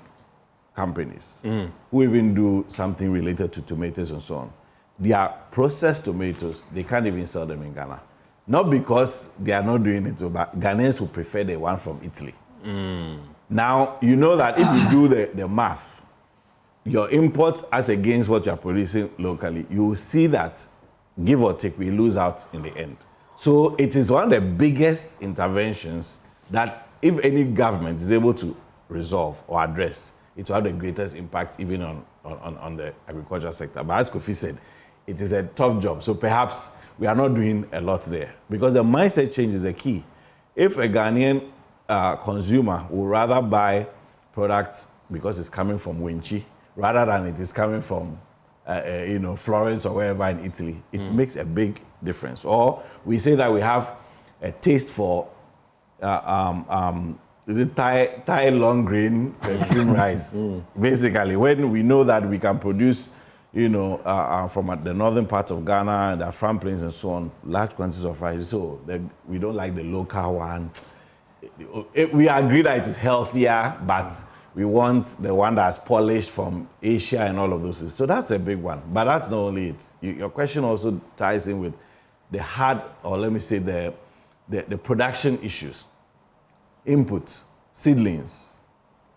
companies who even do something related to tomatoes and so on. Their processed tomatoes, they can't even sell them in Ghana. Not because they are not doing it, but Ghanaians would prefer the one from Italy. Now, you know that if you do the math, your imports as against what you are producing locally, you will see that, give or take, we lose out in the end. So it is one of the biggest interventions that if any government is able to resolve or address, it will have the greatest impact even on the agriculture sector. But as Kofi said, it is a tough job. So perhaps we are not doing a lot there because the mindset change is the key. If a Ghanaian consumer would rather buy products because it's coming from Winchi rather than it is coming from Florence or wherever in Italy, it makes a big difference. Or we say that we have a taste for is it Thai long grain perfume rice? Basically, when we know that we can produce, from the northern part of Ghana and the Afram Plains and so on, large quantities of rice. So we don't like the local one. We agree that it is healthier, but we want the one that's polished from Asia and all of those things. So that's a big one. But that's not only it. Your question also ties in with the hard, or let me say the production issues. Input, seedlings,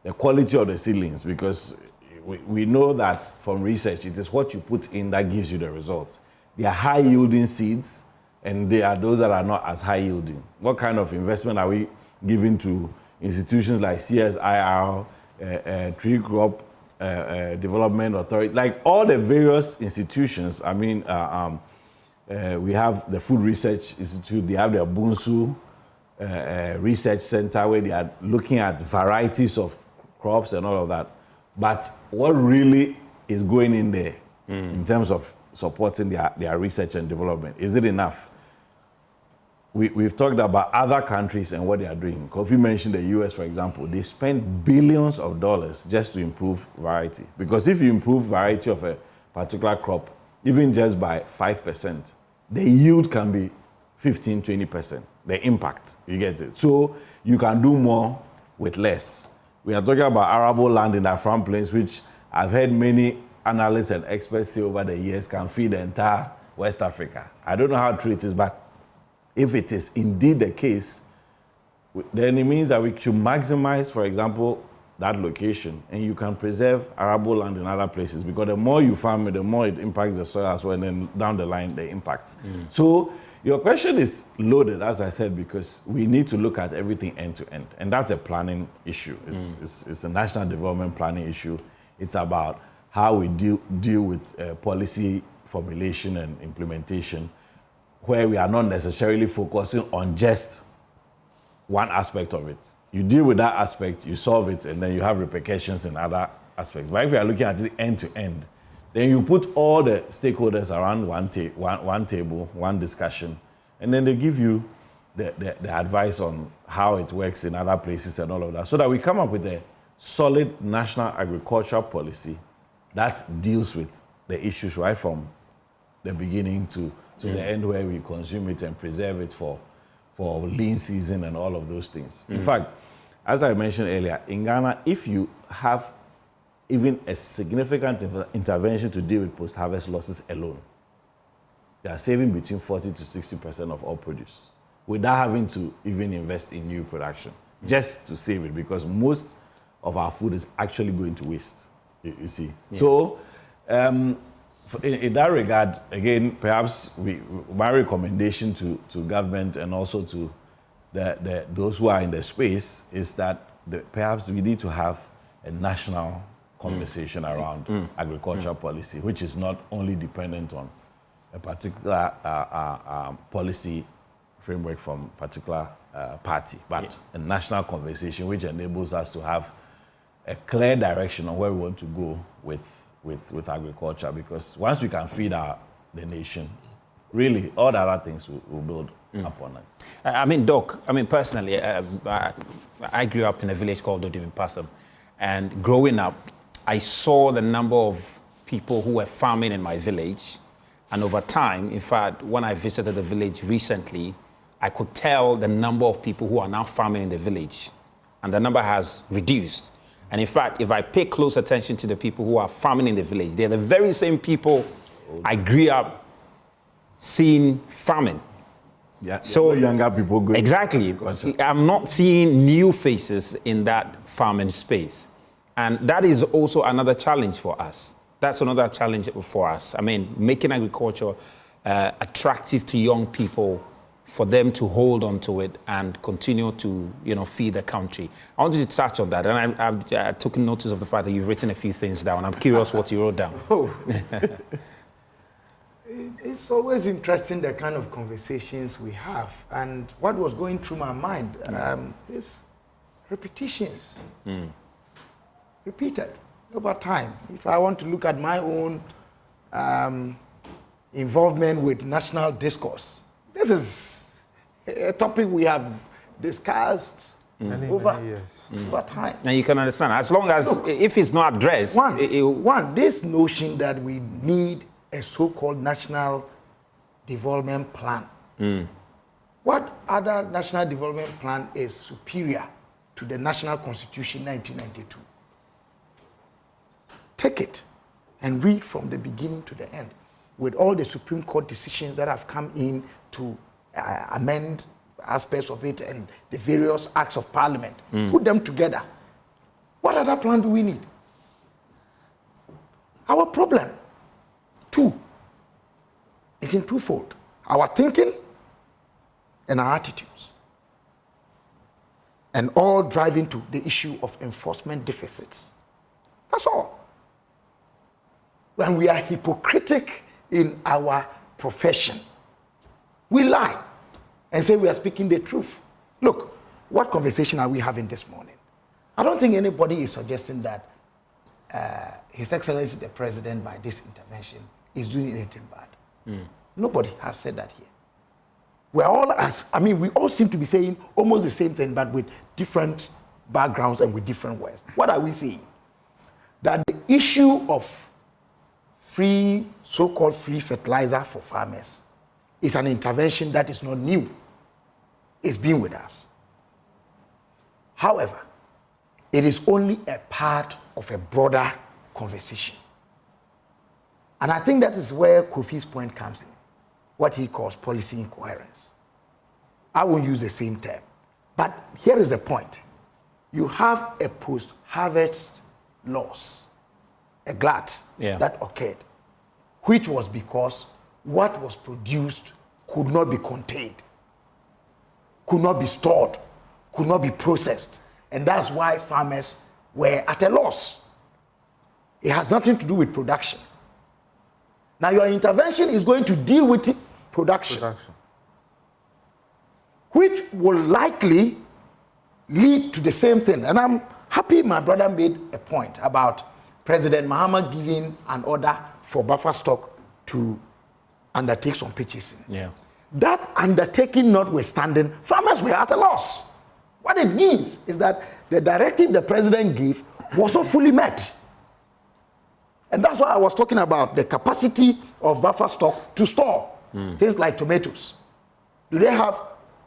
the quality of the seedlings, because we know that from research, it is what you put in that gives you the result. There are high yielding seeds, and there are those that are not as high yielding. What kind of investment are we giving to institutions like CSIR, Tree Crop Development Authority, like all the various institutions? I mean, we have the Food Research Institute, they have their Bunsu Research Center where they are looking at varieties of crops and all of that. But what really is going in there in terms of supporting their research and development? Is it enough? We've talked about other countries and what they are doing. Kofi mentioned the US, for example. They spend billions of dollars just to improve variety. Because if you improve variety of a particular crop, even just by 5%, the yield can be 15, 20%. The impact, you get it. So you can do more with less. We are talking about arable land in the Afram Plains, which I've heard many analysts and experts say over the years can feed the entire West Africa. I don't know how true it is, but if it is indeed the case, then it means that we should maximize, for example, that location, and you can preserve arable land in other places, because the more you farm it, the more it impacts the soil as well, and then down the line, the impacts. So your question is loaded, as I said, because we need to look at everything end to end, and that's a planning issue. It's a national development planning issue. It's about how we deal with policy formulation and implementation, where we are not necessarily focusing on just one aspect of it. You deal with that aspect, you solve it, and then you have repercussions in other aspects. But if you are looking at it end to end, then you put all the stakeholders around one table, one discussion, and then they give you the advice on how it works in other places and all of that, so that we come up with a solid national agricultural policy that deals with the issues right from the beginning to the end, where we consume it and preserve it for lean season and all of those things. In fact, as I mentioned earlier, in Ghana, if you have even a significant intervention to deal with post-harvest losses alone, they are saving between 40 to 60% of all produce without having to even invest in new production, just to save it, because most of our food is actually going to waste, you see. Yeah. So in that regard, again, perhaps my recommendation to government and also to those who are in the space is that perhaps we need to have a national conversation around agricultural policy, which is not only dependent on a particular policy framework from a particular party, but a national conversation which enables us to have a clear direction on where we want to go with agriculture. Because once we can feed the nation, really all the other things will build upon it. I mean, Doc, personally, I grew up in a village called Dodimpasam, and growing up, I saw the number of people who were farming in my village, and over time, in fact, when I visited the village recently, I could tell the number of people who are now farming in the village, and the number has reduced. And in fact, if I pay close attention to the people who are farming in the village, they're the very same people I grew up seeing farming. Yeah, so younger people go. Exactly. I'm not seeing new faces in that farming space. And that is also another challenge for us. That's another challenge for us. I mean, making agriculture attractive to young people, for them to hold on to it and continue to, feed the country. I want you to touch on that. And I've taken notice of the fact that you've written a few things down. I'm curious what you wrote down. Oh. It's always interesting the kind of conversations we have. And what was going through my mind is repetitions. Repeated over time. If I want to look at my own involvement with national discourse, this is a topic we have discussed over years. Over time. And you can understand, as long as, if it's not addressed... One, this notion that we need a so-called national development plan. What other national development plan is superior to the National Constitution 1992? Take it and read from the beginning to the end, with all the Supreme Court decisions that have come in to amend aspects of it and the various acts of parliament. Put them together. What other plan do we need? Our problem, is in twofold: our thinking and our attitudes. And all driving to the issue of enforcement deficits. That's all. When we are hypocritic in our profession, we lie and say we are speaking the truth. Look, what conversation are we having this morning? I don't think anybody is suggesting that His Excellency the President, by this intervention, is doing anything bad. Nobody has said that here. We all seem to be saying almost the same thing, but with different backgrounds and with different words. What are we saying? That the issue of so-called free fertilizer for farmers is an intervention that is not new. It's been with us. However, it is only a part of a broader conversation. And I think that is where Kofi's point comes in, what he calls policy incoherence. I won't use the same term, but here is the point. You have a post-harvest loss, a glut that occurred, which was because what was produced could not be contained, could not be stored, could not be processed. And that's why farmers were at a loss. It has nothing to do with production. Now your intervention is going to deal with production, which will likely lead to the same thing. And I'm happy my brother made a point about President Mahama giving an order for buffer stock to undertake some purchasing. That undertaking notwithstanding, farmers were at a loss. What it means is that the directive the president gave was not fully met. And that's why I was talking about the capacity of buffer stock to store things like tomatoes. Do they have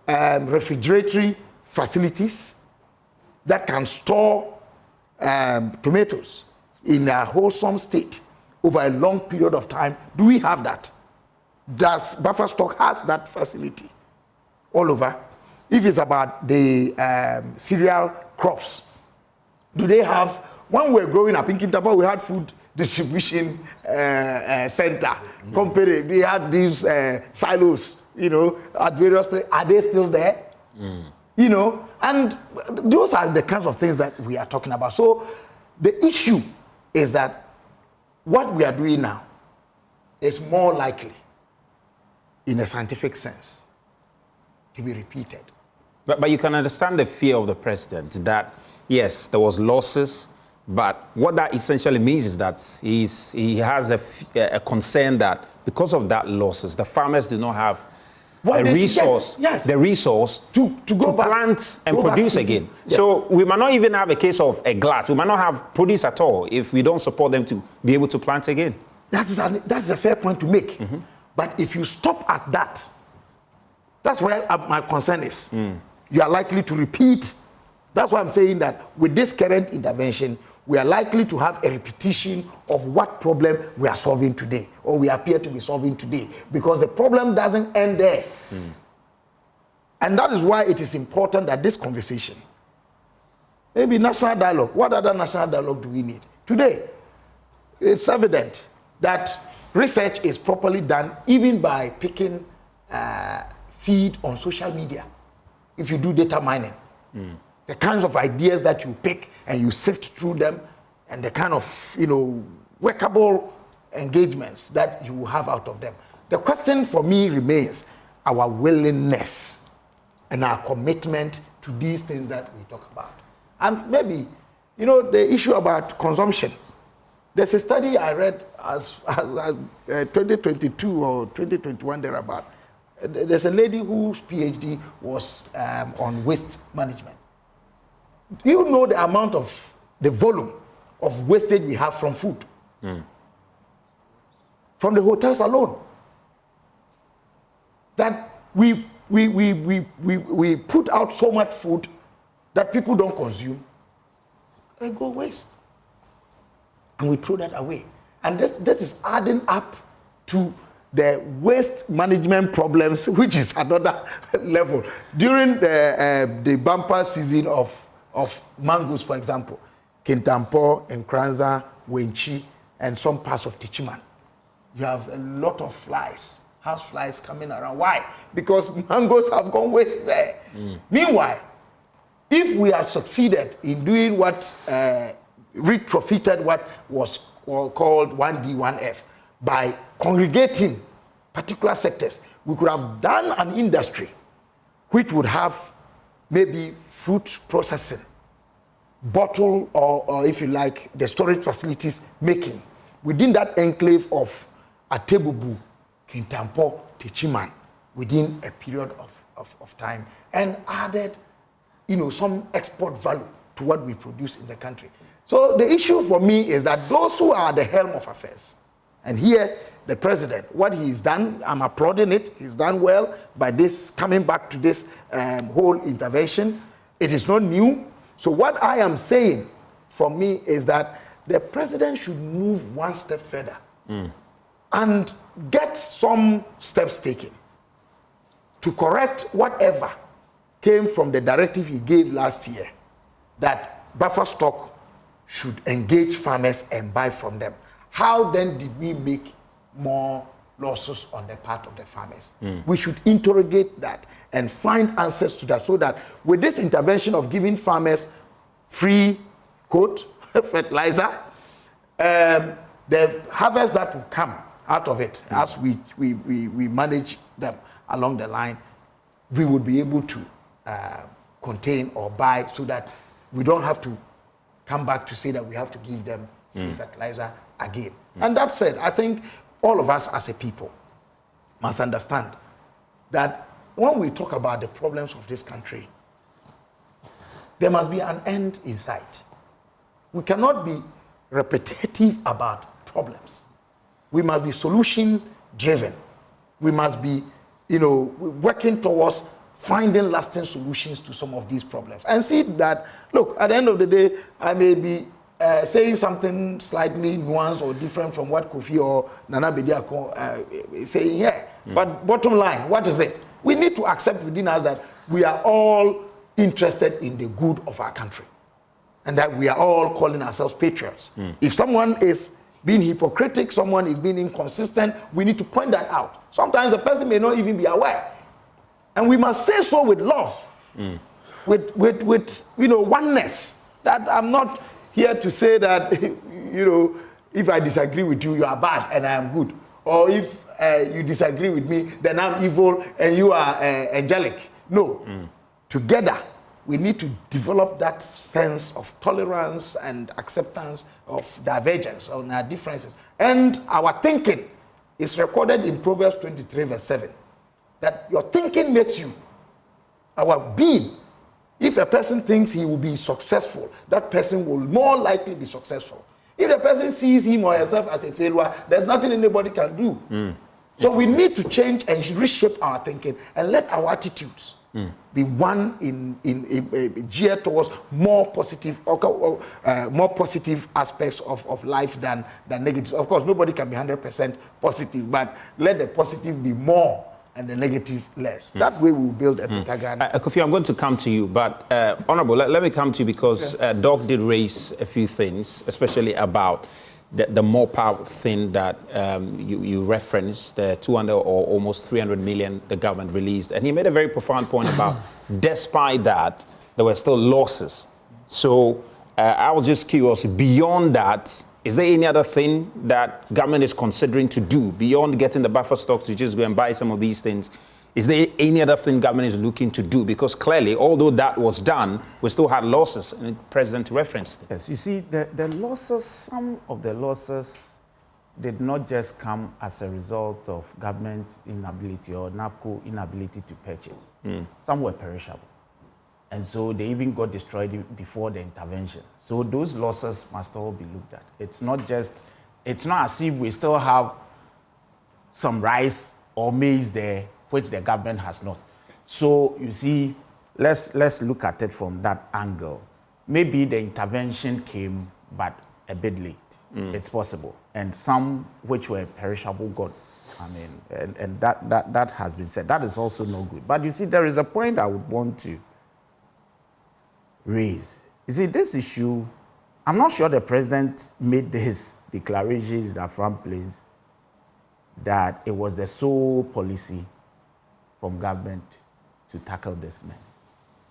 refrigeratory facilities that can store tomatoes in a wholesome state over a long period of time? Do we have that? Does buffer stock has that facility all over? If it's about the cereal crops, do they have, when we were growing up in Kintapa, we had food distribution center. They had these silos, at various places. Are they still there? And those are the kinds of things that we are talking about. So the issue is that what we are doing now is more likely, in a scientific sense, to be repeated. But you can understand the fear of the president that, yes, there was losses, but what that essentially means is that he has a concern that because of that losses, the farmers do not have the resource to go back, plant and produce again. Yes. So we might not even have a case of a glut. We might not have produce at all if we don't support them to be able to plant again. That's a fair point to make. But if you stop at that, that's where my concern is. You are likely to repeat That's why I'm saying that with this current intervention, we are likely to have a repetition of what problem we are solving today, or we appear to be solving today, because the problem doesn't end there. And that is why it is important that this conversation, maybe national dialogue, what other national dialogue do we need? Today, it's evident that research is properly done even by picking feed on social media. If you do data mining, the kinds of ideas that you pick and you sift through them, and the kind of workable engagements that you will have out of them. The question for me remains our willingness and our commitment to these things that we talk about. And maybe, the issue about consumption. There's a study I read as 2022 or 2021 thereabout. There's a lady whose PhD was on waste management. You know the amount of the volume of wastage we have from food. From the hotels alone. That we put out so much food that people don't consume and go waste. And we throw that away. And this is adding up to the waste management problems, which is another level. During the bumper season of mangoes, for example, Kintampo, Nkranza, Wenchi, and some parts of Tichiman, you have a lot of flies, house flies coming around. Why? Because mangoes have gone waste there. Meanwhile, if we have succeeded in doing what retrofitted what was called 1D, 1F, by congregating particular sectors, we could have done an industry which would have maybe fruit processing, bottle, or if you like, the storage facilities making within that enclave of Atebubu, Kintampo, Tichiman, within a period of time, and added, some export value to what we produce in the country. So the issue for me is that those who are the helm of affairs, and here the president, what he's done, I'm applauding it. He's done well by this coming back to this whole intervention. It is not new. So what I am saying for me is that the president should move one step further and get some steps taken to correct whatever came from the directive he gave last year, that buffer stock should engage farmers and buy from them. How then did we make more losses on the part of the farmers? We should interrogate that and find answers to that, so that with this intervention of giving farmers free fertilizer, the harvest that will come out of it as we manage them along the line, we would be able to contain or buy, so that we don't have to come back to say that we have to give them free fertilizer again. And that said, I think all of us as a people must understand that when we talk about the problems of this country, there must be an end in sight. We cannot be repetitive about problems. We must be solution driven. We must be, working towards finding lasting solutions to some of these problems. And see that, look, at the end of the day, I may be saying something slightly nuanced or different from what Kofi or Nana Bediako is saying here. But bottom line, what is it? We need to accept within us that we are all interested in the good of our country, and that we are all calling ourselves patriots. If someone is being hypocritical, someone is being inconsistent, we need to point that out. Sometimes the person may not even be aware. And we must say so with love, with oneness. That I'm not here to say that, if I disagree with you, you are bad and I am good. Or if you disagree with me, then I'm evil and you are angelic. No. Together, we need to develop that sense of tolerance and acceptance of divergence on our differences. And our thinking is recorded in Proverbs 23, verse 7. That your thinking makes you. Our being. If a person thinks he will be successful, that person will more likely be successful. If the person sees him or herself as a failure, there's nothing anybody can do. So we need to change and reshape our thinking and let our attitudes be one in geared towards more positive aspects of life than negative. Of course, nobody can be 100% positive, but let the positive be more and the negative less. That way we will build a better Ghana. Kofi, I'm going to come to you, but Honorable, let me come to you because Doc did raise a few things, especially about the more power thing that you referenced, the 200 or almost 300 million the government released. And he made a very profound point about, despite that, there were still losses. So I was just curious, beyond that, is there any other thing that government is considering to do beyond getting the buffer stocks to just go and buy some of these things? Is there any other thing government is looking to do? Because clearly, although that was done, we still had losses, and the President referenced it. Yes, you see, the losses, some of the losses did not just come as a result of government inability or NAFCO inability to purchase. Some were perishable. And so they even got destroyed before the intervention. So those losses must all be looked at. It's not as if we still have some rice or maize there, which the government has not. So you see, let's look at it from that angle. Maybe the intervention came, but a bit late. It's possible. And some which were perishable got, and that has been said. That is also no good. But you see, there is a point I would want to raise. You see, this issue, I'm not sure the President made this declaration in the front place that it was the sole policy from government to tackle this menace.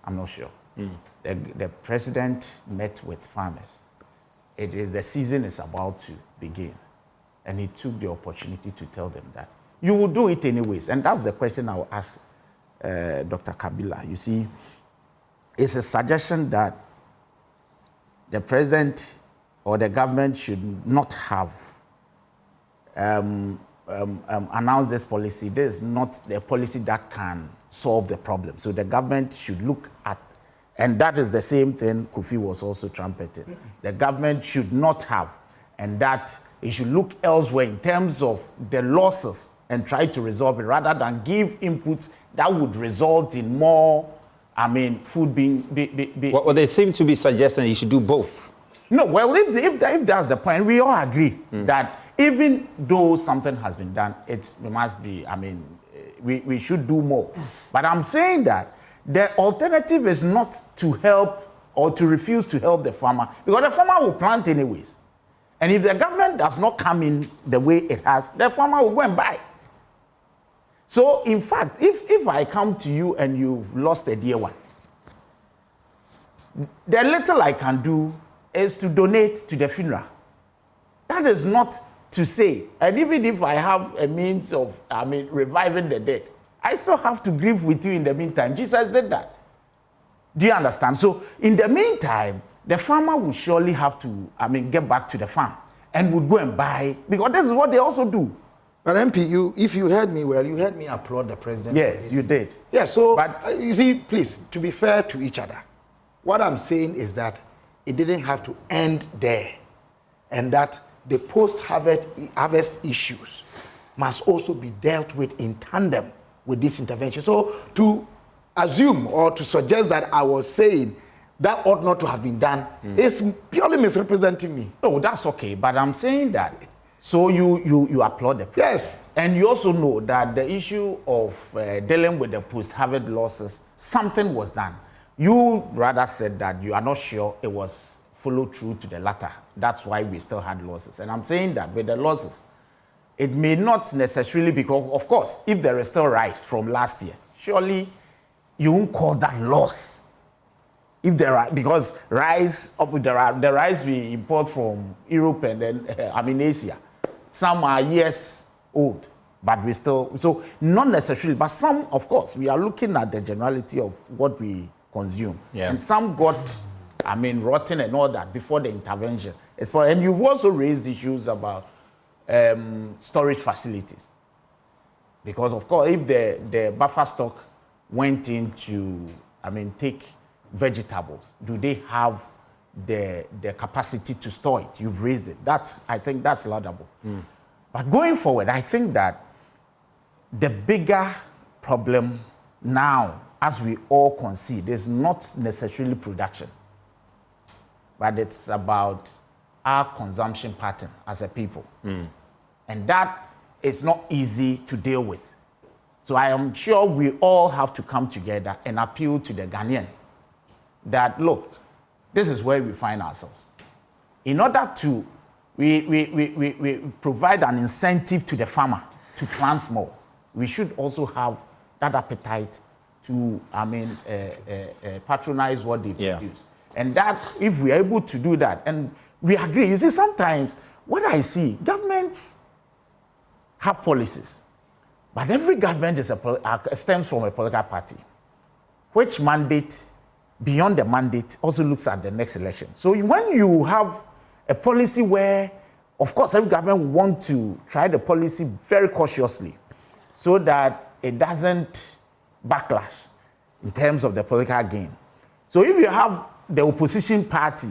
I'm not sure. The President met with farmers. The season is about to begin. And he took the opportunity to tell them that you will do it anyways. And that's the question I will ask Dr. Kabila. You see, it's a suggestion that the President or the government should not have announced this policy. This is not the policy that can solve the problem. So the government should look at, and that is the same thing Kofi was also trumpeting. The government should not have, and that it should look elsewhere in terms of the losses and try to resolve it rather than give inputs that would result in more, food being... Well, they seem to be suggesting you should do both. No, well, if that's the point, we all agree that even though something has been done, it must be, we should do more. But I'm saying that the alternative is not to help or to refuse to help the farmer, because the farmer will plant anyways. And if the government does not come in the way it has, the farmer will go and buy. So, in fact, if I come to you and you've lost a dear one, the little I can do is to donate to the funeral. That is not to say, and even if I have a means of, reviving the dead, I still have to grieve with you in the meantime. Jesus did that. Do you understand? So, in the meantime, the farmer will surely have to, get back to the farm and would go and buy, because this is what they also do. But MP, if you heard me well, you heard me applaud the President. Yes, you did. Yeah, so, but you see, please, to be fair to each other, what I'm saying is that it didn't have to end there, and that the post-harvest issues must also be dealt with in tandem with this intervention. So to assume or to suggest that I was saying that ought not to have been done is purely misrepresenting me. No, that's okay, but I'm saying that. So you applaud the President. Yes. And you also know that the issue of dealing with the post-harvest losses, something was done. You rather said that you are not sure it was followed through to the latter. That's why we still had losses. And I'm saying that with the losses, it may not necessarily, because, of course, if there is still rice from last year, surely you won't call that loss. If there are, because rice, the rice we import from Europe and then, Asia, some are years old, but we still, so not necessarily, but some, of course, we are looking at the generality of what we consume. Yeah. And some got, rotten and all that before the intervention. And you've also raised issues about storage facilities. Because, of course, if the buffer stock went into, take vegetables, do they have the capacity to store it? You've raised it. I think that's laudable. But going forward, I think that the bigger problem now as we all concede, is not necessarily production, but it's about our consumption pattern as a people. And that is not easy to deal with. So I am sure we all have to come together and appeal to the Ghanaian that, look, this is where we find ourselves. In order to, we provide an incentive to the farmer to plant more, we should also have that appetite to, patronize what they produce. And that, if we're able to do that, and we agree, you see, sometimes what I see, governments have policies, but every government is stems from a political party, which mandate, beyond the mandate, also looks at the next election. So when you have a policy where, of course, every government will want to try the policy very cautiously so that it doesn't backlash in terms of the political gain. So if you have the opposition party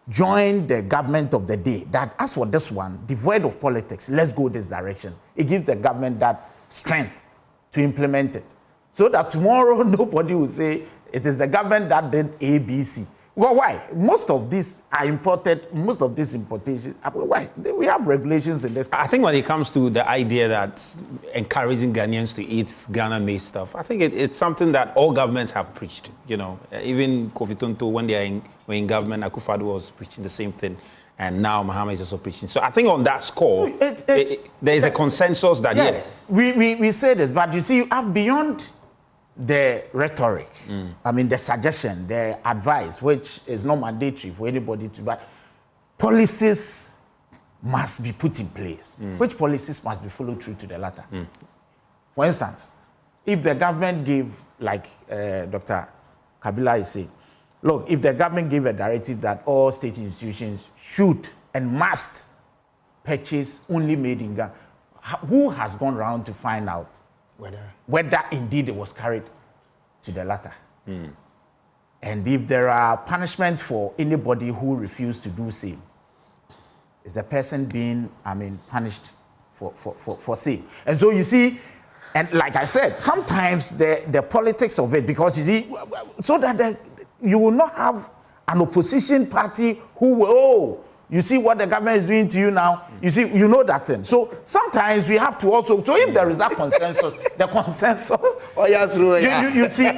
join the government of the day, that as for this one, devoid of politics, let's go this direction, it gives the government that strength to implement it. So that tomorrow nobody will say it is the government that did A, B, C. Well, why? Most of these are imported, most of these importations, why? We have regulations in this. I think when it comes to the idea that encouraging Ghanaians to eat Ghana-made stuff, I think it's something that all governments have preached. You know, even Kofi Tonto, when they were in government, Akufo-Addo was preaching the same thing. And now Mahama is also preaching. So I think on that score, there is a consensus that yes. We say this, but you see, you have beyond the rhetoric, the suggestion, the advice, which is not mandatory for anybody to, but policies must be put in place. Which policies must be followed through to the latter? For instance, if the government gave, like Dr. Kabila is saying, look, if the government gave a directive that all state institutions should and must purchase only made in Ghana, who has gone around to find out whether indeed it was carried to the latter? And if there are punishments for anybody who refused to do same, is the person being, punished for same? And so you see, and like I said, sometimes the politics of it, because you see, so that you will not have an opposition party who will, you see what the government is doing to you now, you see, you know that thing. So sometimes we have to also, so if there is that consensus, the consensus, you see,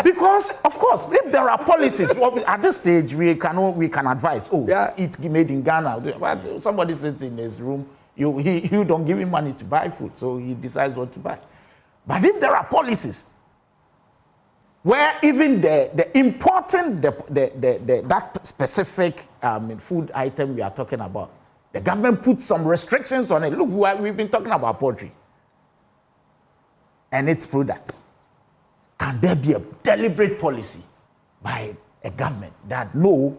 because of course, if there are policies, at this stage, we can advise, eat made in Ghana. But somebody sits in his room, you don't give him money to buy food, so he decides what to buy. But if there are policies where even the important, that specific food item we are talking about, the government puts some restrictions on it. Look, we've been talking about poultry and its products. Can there be a deliberate policy by a government that, no,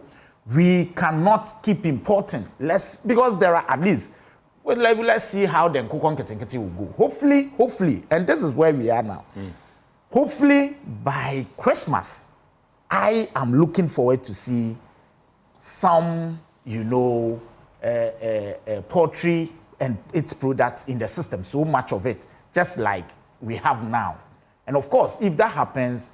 we cannot keep importing less, because there are at least, let's see how the Nkukon Ketenkete will go. Hopefully, and this is where we are now. Hopefully, by Christmas, I am looking forward to see some, poultry and its products in the system, so much of it, just like we have now. And of course, if that happens,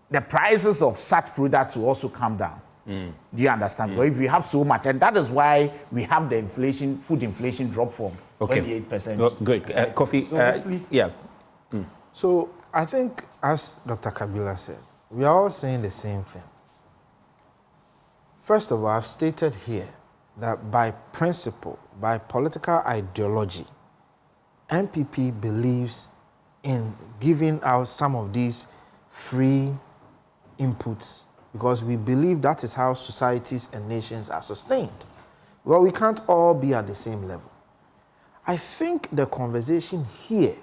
the prices of such products will also come down. Do you understand? But if we have so much, and that is why we have the inflation, food inflation drop from 28%. Oh, great. Kofi, so So I think, as Dr. Kabila said, we are all saying the same thing. First of all, I've stated here that by principle, by political ideology, NPP believes in giving out some of these free inputs because we believe that is how societies and nations are sustained. Well, we can't all be at the same level. I think the conversation here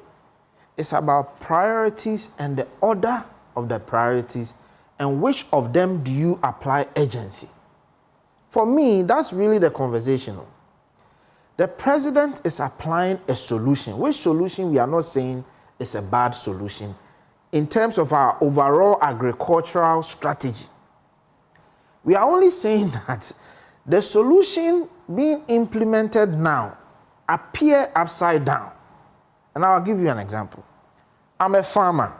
is about priorities and the order of the priorities and which of them do you apply urgency. For me, that's really the conversation. The president is applying a solution. Which solution we are not saying is a bad solution in terms of our overall agricultural strategy. We are only saying that the solution being implemented now appear upside down. And I'll give you an example. I'm a farmer.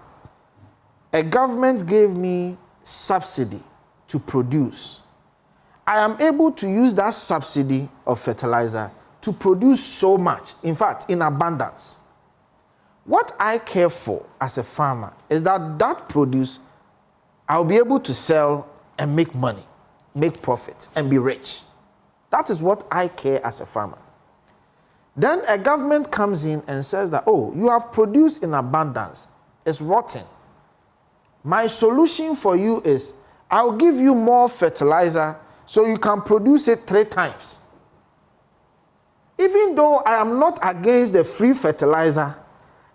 a government gave me subsidy to produce, I am able to use that subsidy of fertilizer to produce so much, in fact, in abundance. What I care for as a farmer is that that produce, I'll be able to sell and make money, make profit, and be rich. That is what I care as a farmer. Then a government comes in and says that, oh, you have produced in abundance. It's rotten. My solution for you is I'll give you more fertilizer so you can produce it 3 times. Even though I am not against the free fertilizer,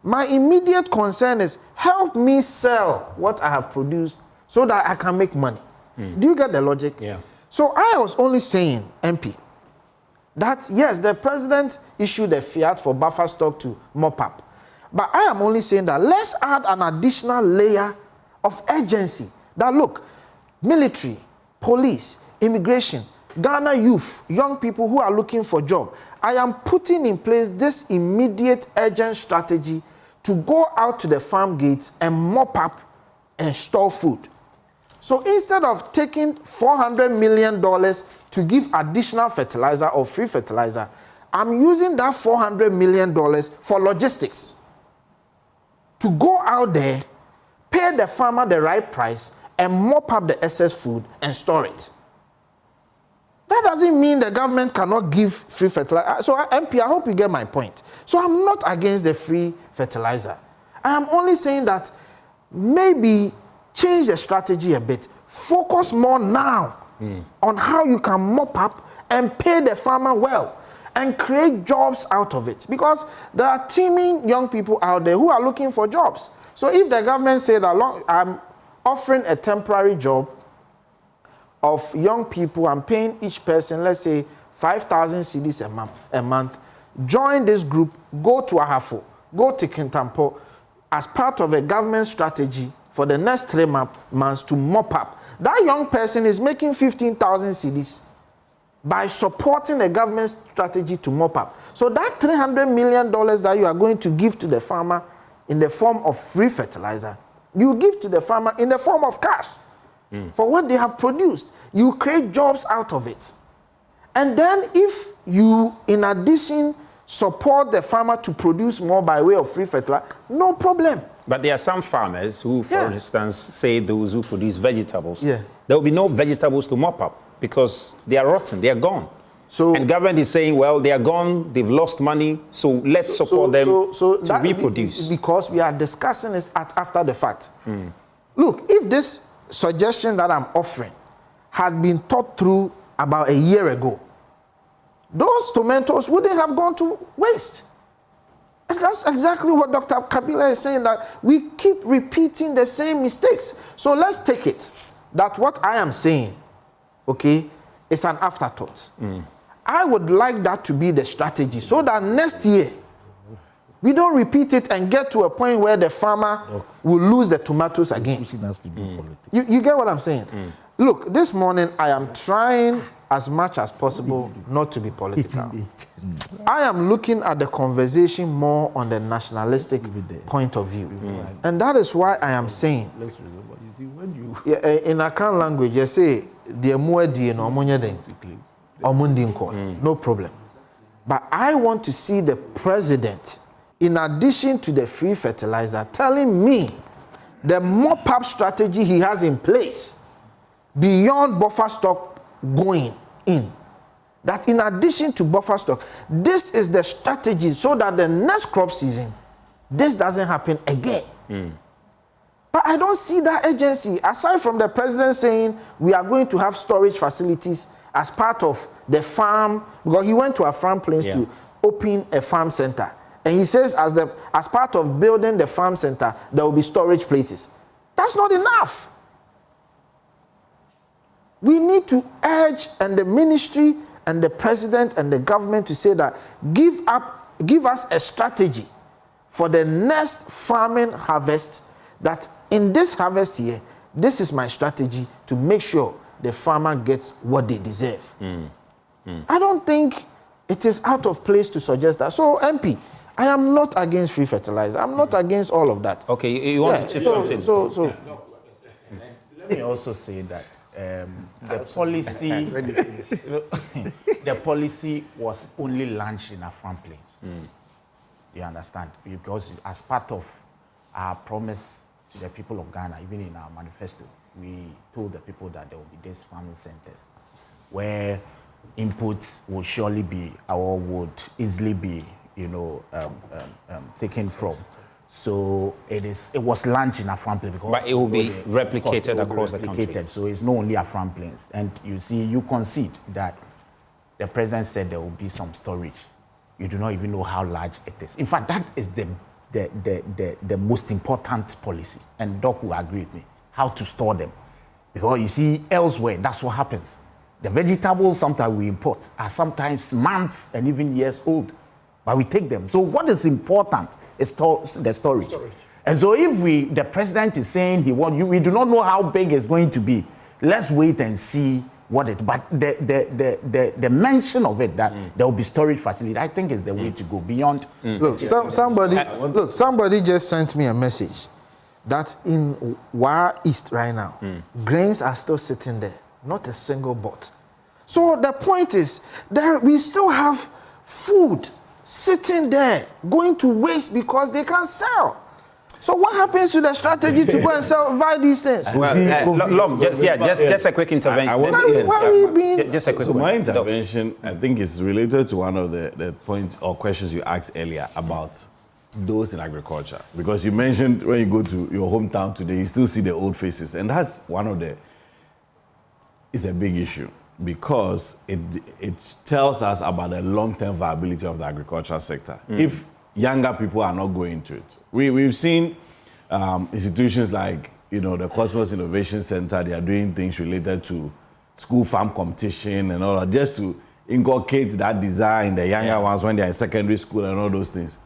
my immediate concern is help me sell what I have produced so that I can make money. Do you get the logic? Yeah. So I was only saying, MP, that yes, the president issued a fiat for buffer stock to mop up. But I am only saying that let's add an additional layer of urgency. That look, military, police, immigration, Ghana youth, young people who are looking for job, I am putting in place this immediate urgent strategy to go out to the farm gates and mop up and store food. So instead of taking $400 million to give additional fertilizer or free fertilizer, I'm using that $400 million for logistics. To go out there, pay the farmer the right price, and mop up the excess food and store it. That doesn't mean the government cannot give free fertilizer. So MP, I hope you get my point. So I'm not against the free fertilizer. I am only saying that maybe change the strategy a bit. Focus more now on how you can mop up and pay the farmer well and create jobs out of it. Because there are teeming young people out there who are looking for jobs. So if the government say that I'm offering a temporary job of young people, I'm paying each person, let's say, 5,000 cedis a month, join this group, go to Ahafo, go to Kintampo, as part of a government strategy for the next 3 months to mop up. That young person is making 15,000 cedis by supporting a government strategy to mop up. So that $300 million that you are going to give to the farmer in the form of free fertilizer, you give to the farmer in the form of cash for what they have produced. You create jobs out of it. And then if you, in addition, support the farmer to produce more by way of free fertilizer, no problem. But there are some farmers who, for instance, say those who produce vegetables, Yeah. there will be no vegetables to mop up because they are rotten, they are gone. So, and government is saying, well, they are gone, they've lost money, so let's support them to reproduce. Because we are discussing this after the fact. Look, if this suggestion that I'm offering had been thought through about a year ago, those tomatoes wouldn't have gone to waste. And that's exactly what Dr. Kabila is saying, that we keep repeating the same mistakes. So let's take it that what I am saying, okay, is an afterthought. I would like that to be the strategy so that next year we don't repeat it and get to a point where the farmer will lose the tomatoes again. You get what I'm saying? Look, this morning I am trying as much as possible not to be political. I am looking at the conversation more on the nationalistic point of view. And that is why I am saying, in Akan language, you say, no problem. But I want to see the president, in addition to the free fertilizer, telling me the mop-up strategy he has in place beyond buffer stock going in. That in addition to buffer stock, this is the strategy so that the next crop season, this doesn't happen again. But I don't see that urgency. Aside from the president saying we are going to have storage facilities as part of the farm, because he went to a farm place to open a farm center. And he says as part of building the farm center, there will be storage places. That's not enough. We need to urge, and the ministry and the president and the government to say that give us a strategy for the next farming harvest, that in this harvest year, this is my strategy to make sure the farmer gets what they deserve. I don't think it is out of place to suggest that. So, MP, I am not against free fertilizer. I'm not against all of that. Okay, you want to chip something? So Let me also say that the policy, the policy was only launched in Afram Plains. You understand? Because as part of our promise to the people of Ghana, even in our manifesto, we told the people that there will be these farming centers where inputs will surely be or would easily be, taken from. So it was launched in Afram Plains, but it will be replicated across the country. So it's not only Afram Plains. And you see, you concede that the president said there will be some storage. You do not even know how large it is. In fact, that is the most important policy. And Doc will agree with me, how to store them. Because you see, elsewhere, that's what happens. The vegetables sometimes we import are sometimes months and even years old, but we take them. So what is important is the storage. And so if the president is saying we do not know how big it's going to be, let's wait and see what it, but the mention of it, that there will be storage facility, I think is the way to go beyond. Look, somebody just sent me a message that in Wa East right now, grains are still sitting there, not a single bot. So the point is that we still have food sitting there, going to waste because they can't sell. So what happens to the strategy to go and buy these things? Well, Lom, just a quick intervention. Just a quick one. My intervention, I think, is related to one of the points or questions you asked earlier about those in agriculture. Because you mentioned when you go to your hometown today, you still see the old faces. And that's one of it's a big issue because it tells us about the long-term viability of the agricultural sector. If younger people are not going to it. We've seen institutions like, the Cosmos Innovation Center, they are doing things related to school farm competition and all that, just to inculcate that desire in the younger ones when they're in secondary school and all those things.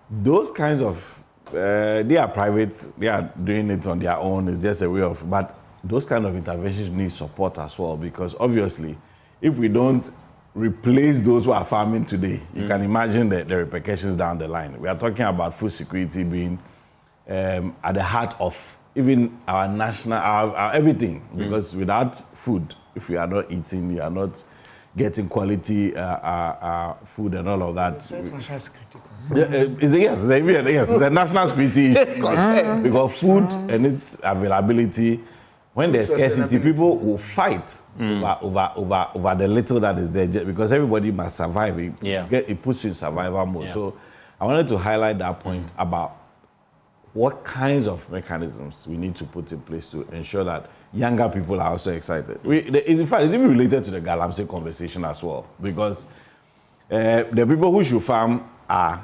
Those kinds of, they are private, they are doing it on their own, it's just a way of, but those kind of interventions need support as well, because obviously, if we don't replace those who are farming today, you can imagine the repercussions down the line. We are talking about food security being at the heart of even our national, our everything. Because without food, if we are not eating, we are not getting quality food and all of that. Yes, it's a national security issue. Because food and its availability, when there's scarcity, people will fight over the little that is there, because everybody must survive. It puts you in survival mode. So I wanted to highlight that point about what kinds of mechanisms we need to put in place to ensure that younger people are also excited. In fact, it's even related to the Galamsey conversation as well, because the people who should farm are,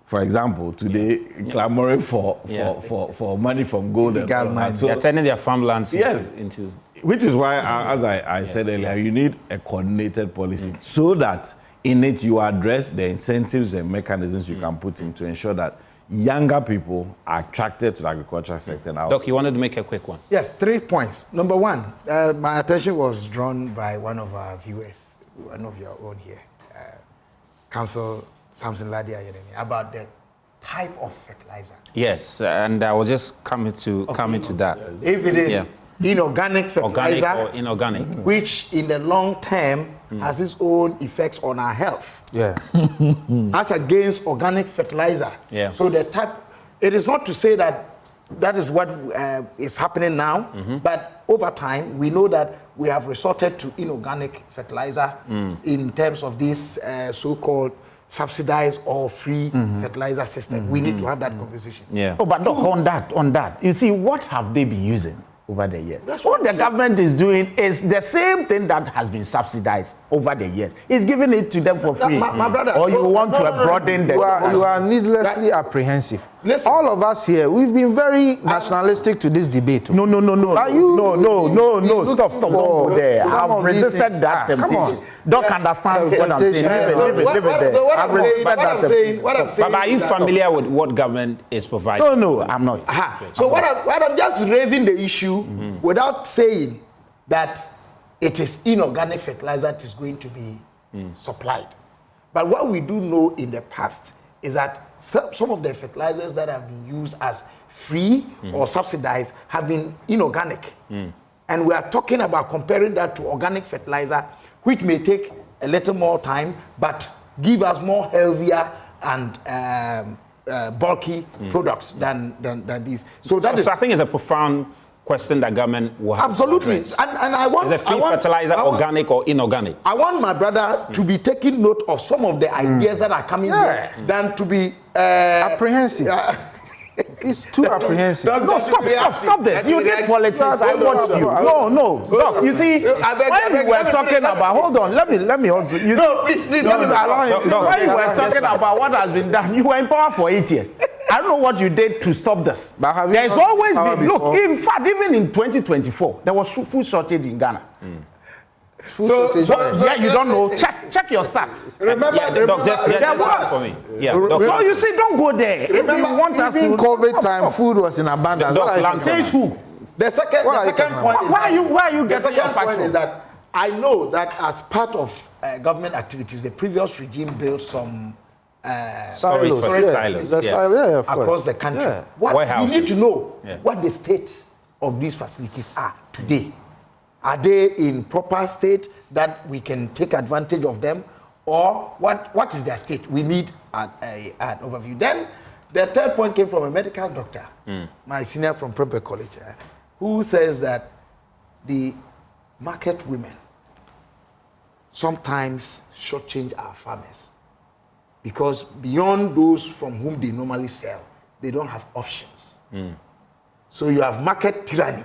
for example, today clamoring for money from gold and all that. So they're turning their farmlands into. Which is why, as I said earlier, you need a coordinated policy so that in it you address the incentives and mechanisms you can put in to ensure that younger people are attracted to the agricultural sector now. Doc, you wanted to make a quick one. Yes, 3 points. Number one, my attention was drawn by one of our viewers, one of your own here, Council Samson Ladia, about the type of fertilizer. Yes, and I was just coming to that. If it is inorganic fertilizer, organic or inorganic, which in the long term has its own effects on our health. As against organic fertilizer. So the type, it is not to say that is what is happening now, but over time we know that we have resorted to inorganic fertilizer in terms of this so-called subsidized or free fertilizer system. We need to have that conversation. But Doc, on that, you see, what have they been using over the years? What the government is doing is the same thing that has been subsidized over the years. It's giving it to them for free. My brother, or you want to broaden the... You are needlessly apprehensive. Listen. All of us here, we've been very nationalistic to this debate. No. Stop. Don't go there. I've resisted that temptation. Doc understands what I'm saying. What I'm saying. But are you familiar with what government is providing? No, I'm not. So what I'm just raising the issue without saying that it is inorganic fertilizer that is going to be supplied. But what we do know in the past is that some of the fertilizers that have been used as free or subsidized have been inorganic. And we are talking about comparing that to organic fertilizer, which may take a little more time, but give us more healthier and bulky products than these. So that is, I think it's a profound question that government will have. Absolutely. To and I want... Is the free fertilizer organic or inorganic? I want my brother to be taking note of some of the ideas that are coming here than to be... apprehensive. It's too apprehensive. No, stop this. You did politics. I watched you. No. Look, you see, when we were talking about... Hold on, let me also... No, please, let me allow him. When you were talking about what has been done, you were in power for 8 years. I don't know what you did to stop this. There's always been... Look, in fact, even in 2024, there was food shortage in Ghana. So you don't know. Check your stats. Remember, there was for me. Yeah. So you see, don't go there. Remember, if you want us to COVID time, food was in abundance. Says who? The second point is why are you the getting your second facts point from? is that I know that as part of government activities, the previous regime built some Storage silos. across the country. Yeah. What you need to know what the state of these facilities are today. Are they in proper state that we can take advantage of them, or what is their state? We need an overview. Then the third point came from a medical doctor, my senior from Prempeh College, who says that the market women sometimes shortchange our farmers because beyond those from whom they normally sell, they don't have options. So you have market tyranny,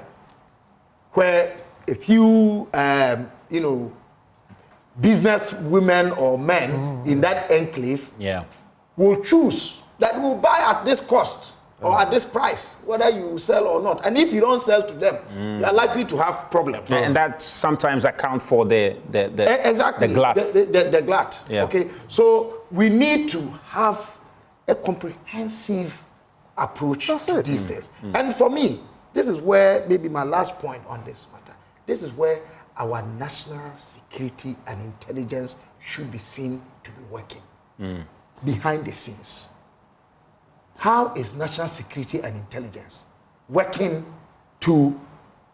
where a few, business women or men in that enclave will choose that will buy at this cost or at this price, whether you sell or not. And if you don't sell to them, you are likely to have problems. And that sometimes account for the glut. The glut. Yeah. Okay. So we need to have a comprehensive approach to these things. And for me, this is where maybe my last point on this matter. This is where our national security and intelligence should be seen to be working behind the scenes. How is national security and intelligence working to,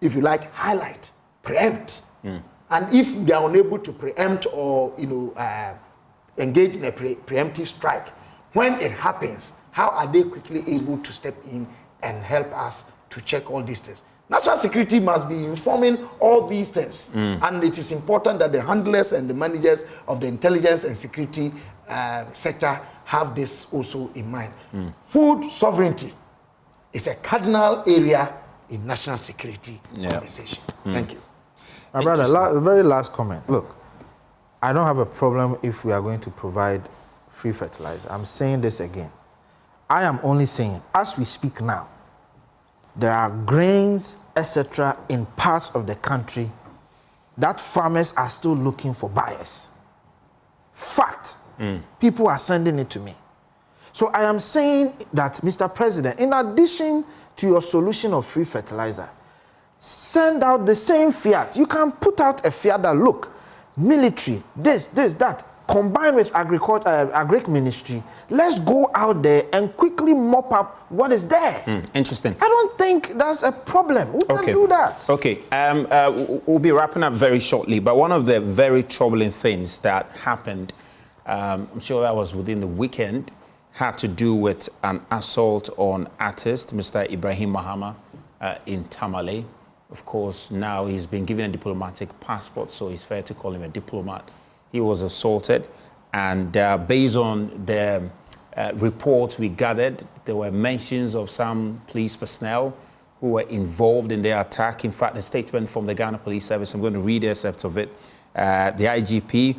if you like, highlight, preempt? And if they are unable to preempt or engage in a preemptive strike, when it happens, how are they quickly able to step in and help us to check all these things? National security must be informing all these things. And it is important that the handlers and the managers of the intelligence and security sector have this also in mind. Food sovereignty is a cardinal area in national security conversation. Thank you. My brother, the very last comment. Look, I don't have a problem if we are going to provide free fertilizer. I'm saying this again. I am only saying, as we speak now, there are grains, etc., in parts of the country that farmers are still looking for buyers. Fact. People are sending it to me. So I am saying that, Mr. President, in addition to your solution of free fertilizer, send out the same fiat. You can put out a fiat that, look, military, this, that, combined with agric ministry, let's go out there and quickly mop up what is there. Interesting. I don't think that's a problem. We can do that. Okay. We'll be wrapping up very shortly, but one of the very troubling things that happened, I'm sure that was within the weekend, had to do with an assault on artist, Mr. Ibrahim Mahama, in Tamale. Of course, now he's been given a diplomatic passport, so it's fair to call him a diplomat. He was assaulted, and based on the reports we gathered, there were mentions of some police personnel who were involved in the attack. In fact, a statement from the Ghana Police Service, I'm going to read excerpts of it. The IGP,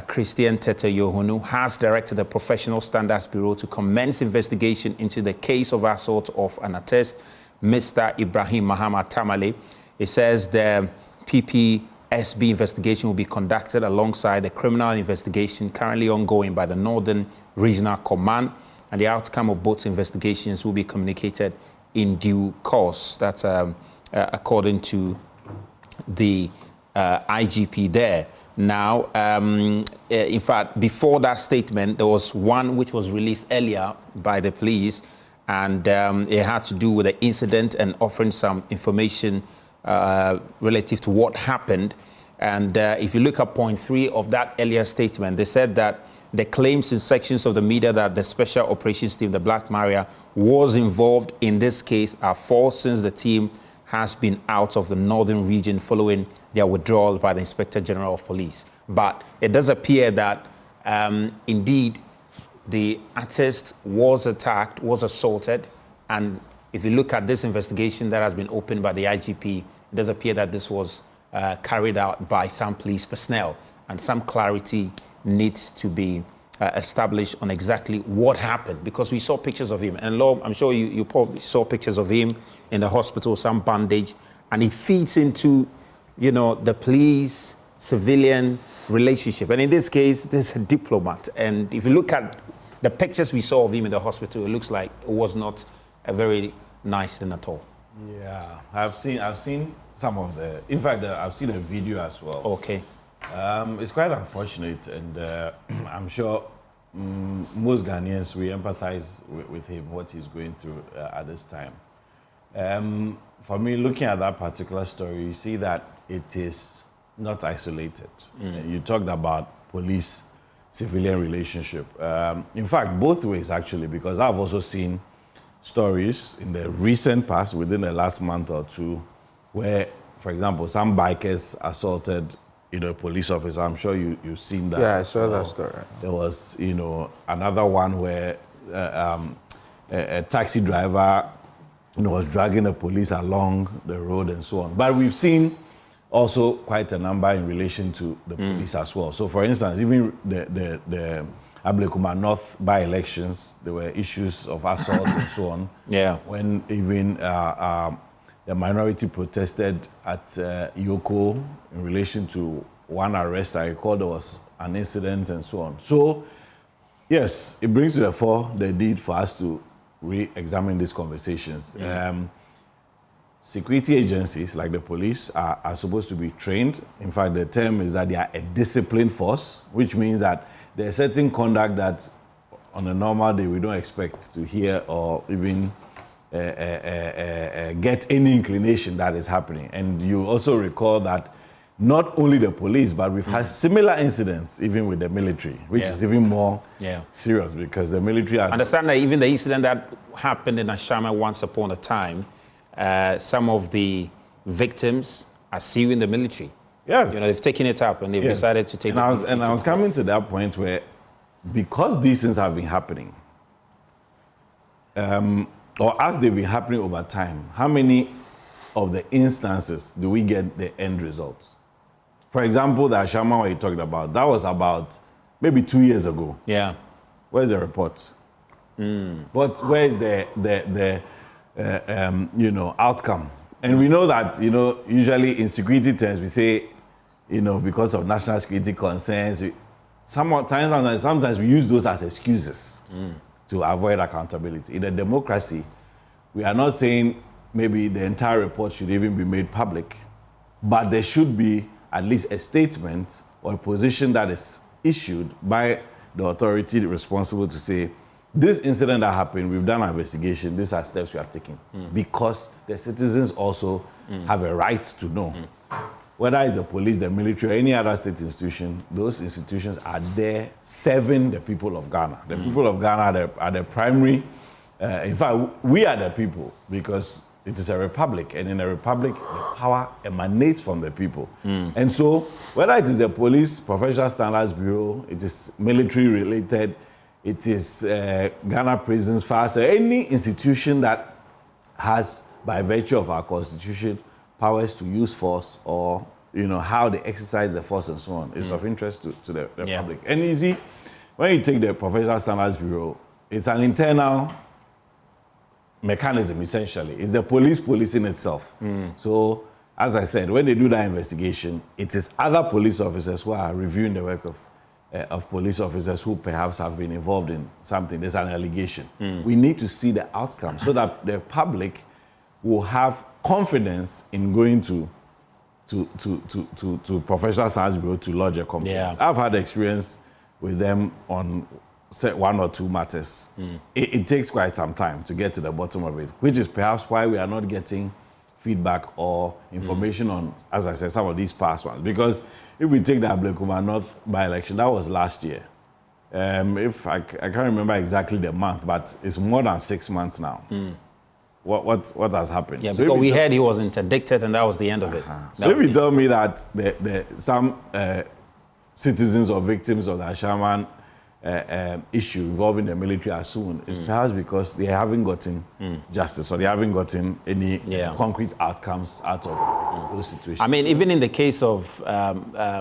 Christian Tete Yohunu, has directed the Professional Standards Bureau to commence investigation into the case of assault of an artist, Mr. Ibrahim Mahama Tamale. It says the PPSB investigation will be conducted alongside the criminal investigation currently ongoing by the Northern Regional Command, and the outcome of both investigations will be communicated in due course. That's according to the IGP there. now. In fact, before that statement, there was one which was released earlier by the police, and it had to do with the incident and offering some information relative to what happened. And if you look at point 3 of that earlier statement, they said that the claims in sections of the media that the Special Operations Team, the Black Maria, was involved in this case are false, since the team has been out of the northern region following their withdrawal by the Inspector General of Police. But it does appear that indeed the artist was attacked, was assaulted, and if you look at this investigation that has been opened by the IGP, it does appear that this was carried out by some police personnel, and some clarity needs to be established on exactly what happened, because we saw pictures of him. And Lom, I'm sure you probably saw pictures of him in the hospital, some bandage, and it feeds into, you know, the police civilian relationship. And in this case, there's a diplomat. And if you look at the pictures we saw of him in the hospital, it looks like it was not a very nice thing at all. Yeah, I've seen some of the. In fact, I've seen a video as well. Okay. It's quite unfortunate, and I'm sure most Ghanaians, we empathize with him, what he's going through at this time. For me, looking at that particular story, you see that it is not isolated. You talked about police-civilian relationship. In fact, both ways, actually, because I've also seen stories in the recent past, within the last month or two, where, for example, some bikers assaulted, you know, a police officer. I'm sure you've seen that. Yeah, I saw that story. There was, you know, another one where a taxi driver, you know, was dragging the police along the road and so on. But we've seen also quite a number in relation to the police as well. So, for instance, even the Ablekuma North by-elections, there were issues of assaults and so on. Yeah. When even the minority protested at Yoko in relation to one arrest. I recall there was an incident and so on. So, yes, it brings to the fore the need for us to re-examine these conversations. Security agencies like the police are supposed to be trained. In fact, the term is that they are a disciplined force, which means that there's certain conduct that on a normal day we don't expect to hear or even get any inclination that is happening. And you also recall that not only the police, but we've had similar incidents even with the military, which is even more serious, because the military are... Understand that even the incident that happened in Ashama once upon a time, some of the victims are suing the military. Yes. You know, they've taken it up and they've decided to take it. And I was coming to that point where, because these things have been happening, or as they've been happening over time, how many of the instances do we get the end results? For example, the Ashama you talked about, that was about maybe 2 years ago. Yeah. Where's the report? But where is the outcome? And we know that, you know, usually in security terms, we say, you know, because of national security concerns, sometimes we use those as excuses to avoid accountability. In a democracy, we are not saying maybe the entire report should even be made public, but there should be at least a statement or a position that is issued by the authority responsible to say, this incident that happened, we've done an investigation, these are steps we have taken. Because the citizens also have a right to know. Whether it's the police, the military, or any other state institution, those institutions are there serving the people of Ghana. The people of Ghana are the primary. In fact, we are the people, because it is a republic, and in a republic, the power emanates from the people. And so, whether it is the police, Professional Standards Bureau, it is military related, it is Ghana Prisons, FASA, any institution that has, by virtue of our constitution, powers to use force, or, you know, how they exercise the force and so on, is of interest to the public. And you see, when you take the Professional Standards Bureau, it's an internal mechanism, essentially. It's the police policing itself. So, as I said, when they do that investigation, it is other police officers who are reviewing the work of police officers who perhaps have been involved in something. There's an allegation. We need to see the outcome so that the public will have confidence in going to to Professional Science Bureau to lodge a complaint. Yeah. I've had experience with them on one or two matters. It takes quite some time to get to the bottom of it, which is perhaps why we are not getting feedback or information on, as I said, some of these past ones. Because if we take the Ablekuma North by-election, that was last year. If I can't remember exactly the month, but it's more than 6 months now. What has happened? Yeah, So because we heard he was interdicted and that was the end of it. So if you tell me that some citizens or victims of the Ashaman issue involving the military are suing, it's perhaps because they haven't gotten justice or they haven't gotten any concrete outcomes out of those situations. I mean, even in the case of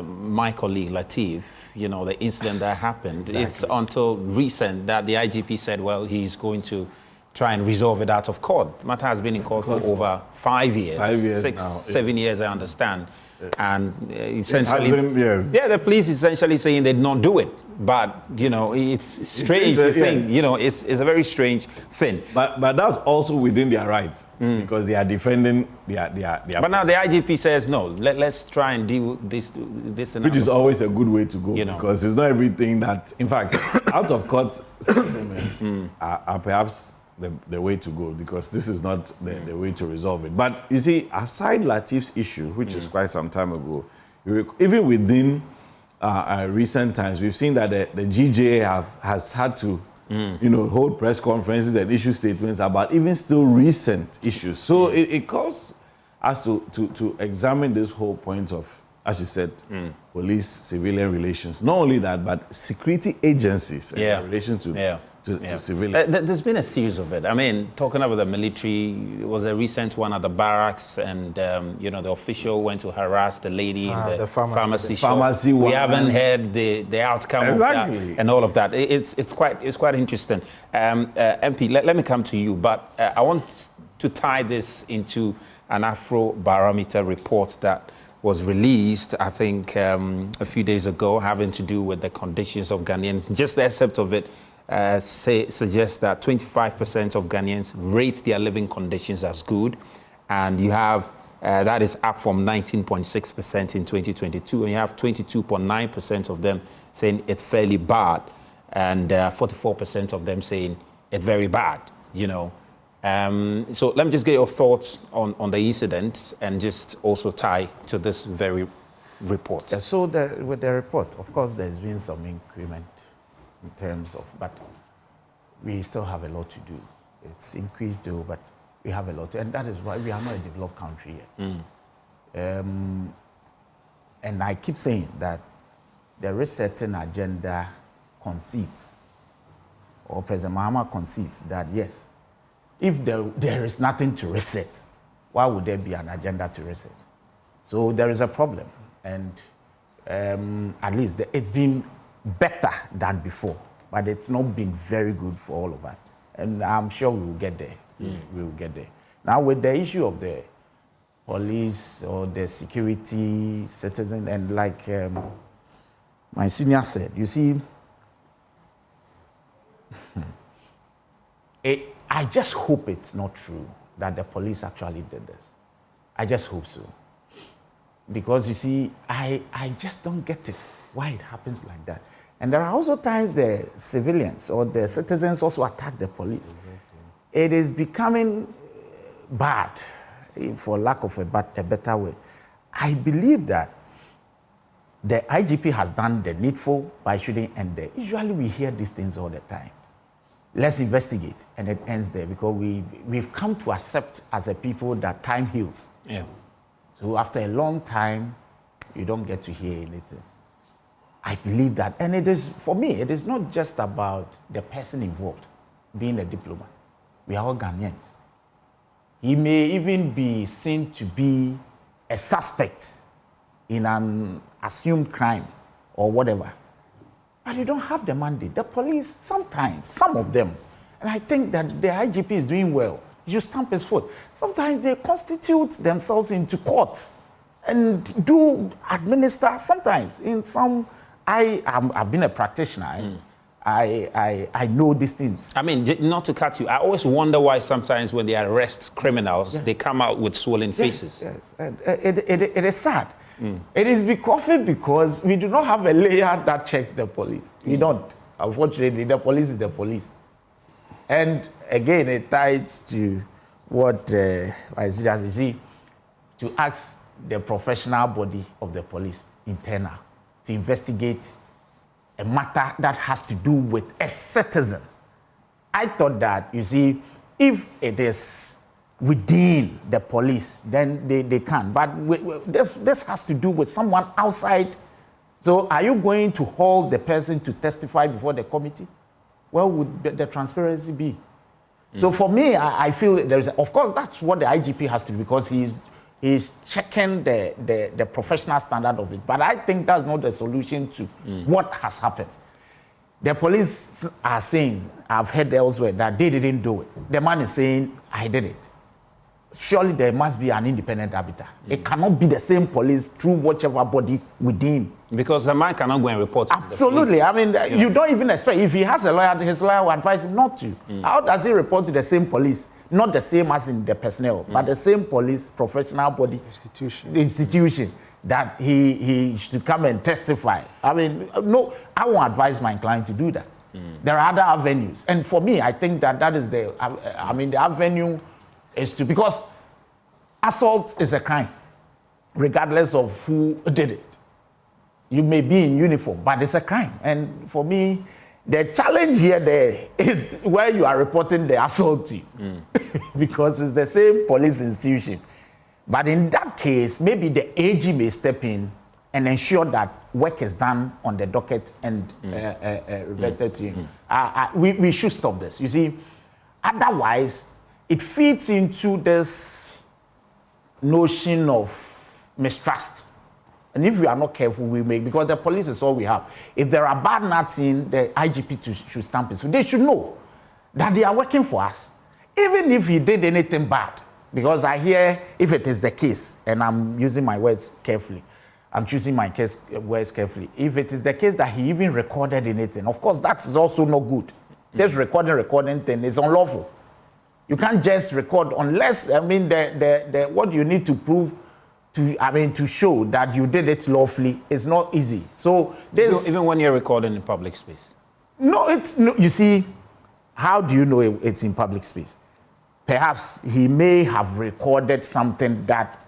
my colleague Lateef, you know, the incident that happened, it's until recent that the IGP said, well, he's going to try and resolve it out of court. The matter has been in court for over 5 years. 5 years 6, now, 7 years, I understand. And essentially, yes. yeah, the police essentially saying they did not do it. But, you know, it's strange thing. Yes. You know, it's a very strange thing. But that's also within their rights because they are defending their But now the IGP says, no, let's try and deal with this which is always a good way to go, you know, because it's not everything that, in fact, out of court sentiments are perhaps the way to go, because this is not the way to resolve it. But you see, aside Lateef's issue, which is quite some time ago, even within recent times, we've seen that the GJA has had to hold press conferences and issue statements about even still recent issues. So it calls us to examine this whole point of, as you said, police-civilian relations. Not only that, but security agencies in relation to civilians. There's been a series of it. I mean, talking about the military, it was a recent one at the barracks, and the official went to harass the lady in the pharmacy shop. Pharmacy we haven't heard the outcome of that and all of that. It's quite interesting. MP, let me come to you, but I want to tie this into an Afrobarometer report that was released, I think, a few days ago, having to do with the conditions of Ghanaians. Just the excerpt of it suggests that 25% of Ghanaians rate their living conditions as good, and you have that is up from 19.6% in 2022, and you have 22.9% of them saying it's fairly bad, and 44% of them saying it's very bad. So let me just get your thoughts on the incident and just also tie to this very report. Yeah, so with the report, of course, there's been some increment in terms of, but we still have a lot to do. It's increased though, but we have a lot to, and that is why we are not a developed country yet. And I keep saying that there is certain agenda concedes, or President Mahama concedes that yes, if there is nothing to reset, why would there be an agenda to reset? So there is a problem, and at least it's been better than before, but it's not been very good for all of us. And I'm sure we will get there. We will get there. Now with the issue of the police or the security citizen, and like my senior said, you see, I just hope it's not true that the police actually did this. I just hope so. Because you see, I just don't get it, why it happens like that. And there are also times the civilians or the citizens also attack the police. Exactly. It is becoming bad, for lack of a better word. I believe that the IGP has done the needful by shouldn't end there. Usually we hear these things all the time. Let's investigate, and it ends there, because we've come to accept as a people that time heals. Yeah. So after a long time, you don't get to hear anything. I believe that, and it is, for me, it is not just about the person involved being a diplomat. We are all Ghanaians. He may even be seen to be a suspect in an assumed crime or whatever. But you don't have the mandate. The police, sometimes, some of them, and I think that the IGP is doing well. You stamp his foot. Sometimes they constitute themselves into courts and administer, sometimes in some, I've been a practitioner. I know these things. I mean, not to cut you, I always wonder why sometimes when they arrest criminals, they come out with swollen faces. Yes. And it is sad. It is because we do not have a layer that checks the police. We don't. Unfortunately, the police is the police. And again, it ties to what I see, to ask the professional body of the police, internal, to investigate a matter that has to do with a citizen. I thought that, you see, if it is within the police, then they can. But this has to do with someone outside. So are you going to hold the person to testify before the committee? Where would the transparency be? So for me, I feel there is, of course, that's what the IGP has to do, because he's checking the professional standard of it. But I think that's not the solution to what has happened. The police are saying, I've heard elsewhere, that they didn't do it. The man is saying, I did it. Surely there must be an independent arbiter. It cannot be the same police through whichever body within. Because the man cannot go and report. Absolutely. I mean, you don't even expect, if he has a lawyer, his lawyer will advise him not to. How does he report to the same police? Not the same as in the personnel, but the same police, professional body, institution that he should come and testify. I mean, no, I won't advise my client to do that. There are other avenues. And for me, I think that is the avenue is to, because assault is a crime, regardless of who did it. You may be in uniform, but it's a crime. And for me, the challenge here there is where you are reporting the assault to, because it's the same police institution. But in that case, maybe the AG may step in and ensure that work is done on the docket and reverted to him. We should stop this. You see, otherwise, it feeds into this notion of mistrust. And if we are not careful, we make, because the police is all we have. If there are bad nuts in, the IGP should stamp it. So they should know that they are working for us. Even if he did anything bad, because I hear, if it is the case, and I'm using my words carefully, I'm choosing my words carefully. If it is the case that he even recorded anything, of course, that is also not good. This recording thing is unlawful. You can't just record unless, I mean, what you need to prove to show that you did it lawfully is not easy. So even when you're recording in public space. No, you see, how do you know it's in public space? Perhaps he may have recorded something that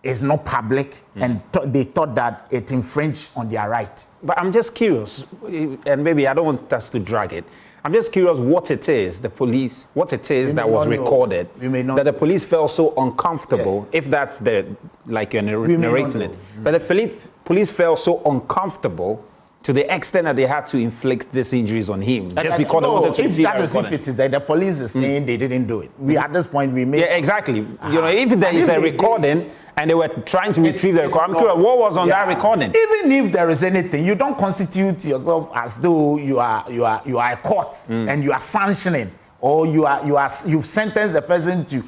is not public, and they thought that it infringed on their right. But I'm just curious, and maybe I don't want us to drag it. I'm just curious what it is that was recorded that the police felt so uncomfortable, if that's like you're narrating it. But the police felt so uncomfortable to the extent that they had to inflict these injuries on him. Just because they wanted to retrieve the recording. If it is that the police is saying they didn't do it. At this point, we may... Yeah, exactly. You know, if there is a recording, and they were trying to retrieve the recording, I'm curious, what was on that recording? Even if there is anything, you don't constitute yourself as though you are a court and you are sanctioning, or you've sentenced the person to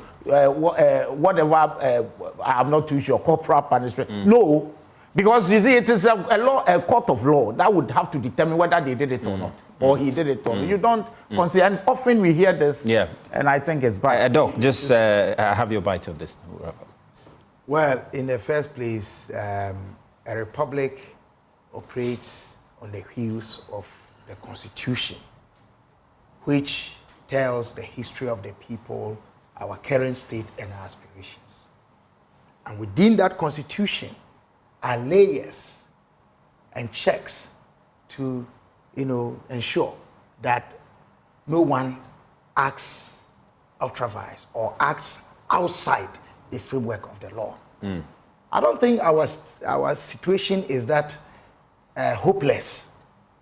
whatever. I'm not too sure, corporal punishment. No, because you see, it is a court of law that would have to determine whether they did it or not, or he did it or not. You don't consider, and often we hear this. Yeah, and I think it's bad. Doc, just have your bite of this. Well, in the first place, a republic operates on the heels of the Constitution, which tells the history of the people, our current state, and our aspirations. And within that Constitution are layers and checks to, ensure that no one acts ultra-vires or acts outside the framework of the law. I don't think our situation is that hopeless,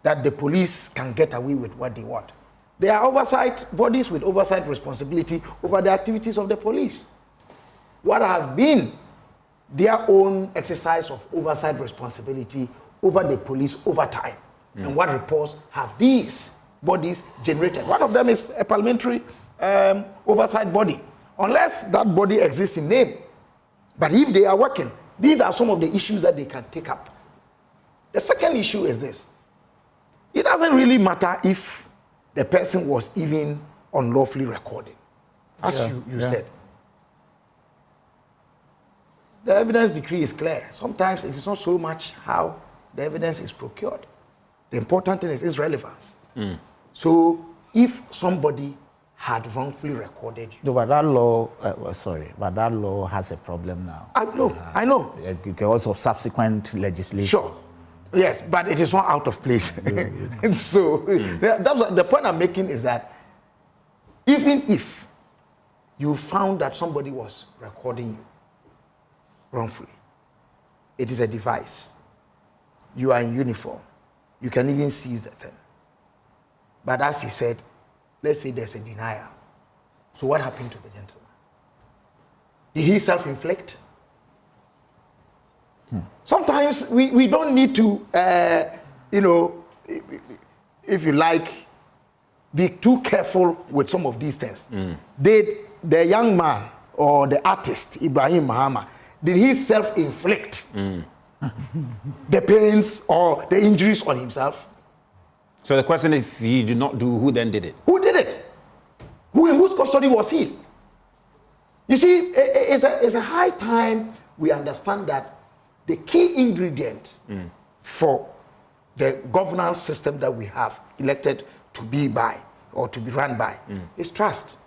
that the police can get away with what they want. There are oversight bodies with oversight responsibility over the activities of the police. What have been their own exercise of oversight responsibility over the police over time, and what reports have these bodies generated? One of them is a parliamentary oversight body. Unless that body exists in name. But if they are working, these are some of the issues that they can take up. The second issue is this. In doesn't really matter if the person was even unlawfully recorded, as you said. The evidence decree is clear. Sometimes it is not so much how the evidence is procured. The important thing is its relevance. So if somebody had wrongfully recorded you. No, but that law, but that law has a problem now. I know. Because of subsequent legislation. Sure. Yes, but it is not out of place. So that's what, the point I'm making is that even if you found that somebody was recording you wrongfully, it is a device. You are in uniform. You can even seize the thing. But as he said, let's say there's a denial. So what happened to the gentleman? Did he self-inflict? Sometimes we don't need to, if you like, be too careful with some of these things. The young man or the artist, Ibrahim Mahama, did he self-inflict the pains or the injuries on himself? So the question, if he did not do, who then did it? Who did it? In whose custody was he? You see, it's a high time we understand that the key ingredient for the governance system that we have elected to be by or to be run by is trust.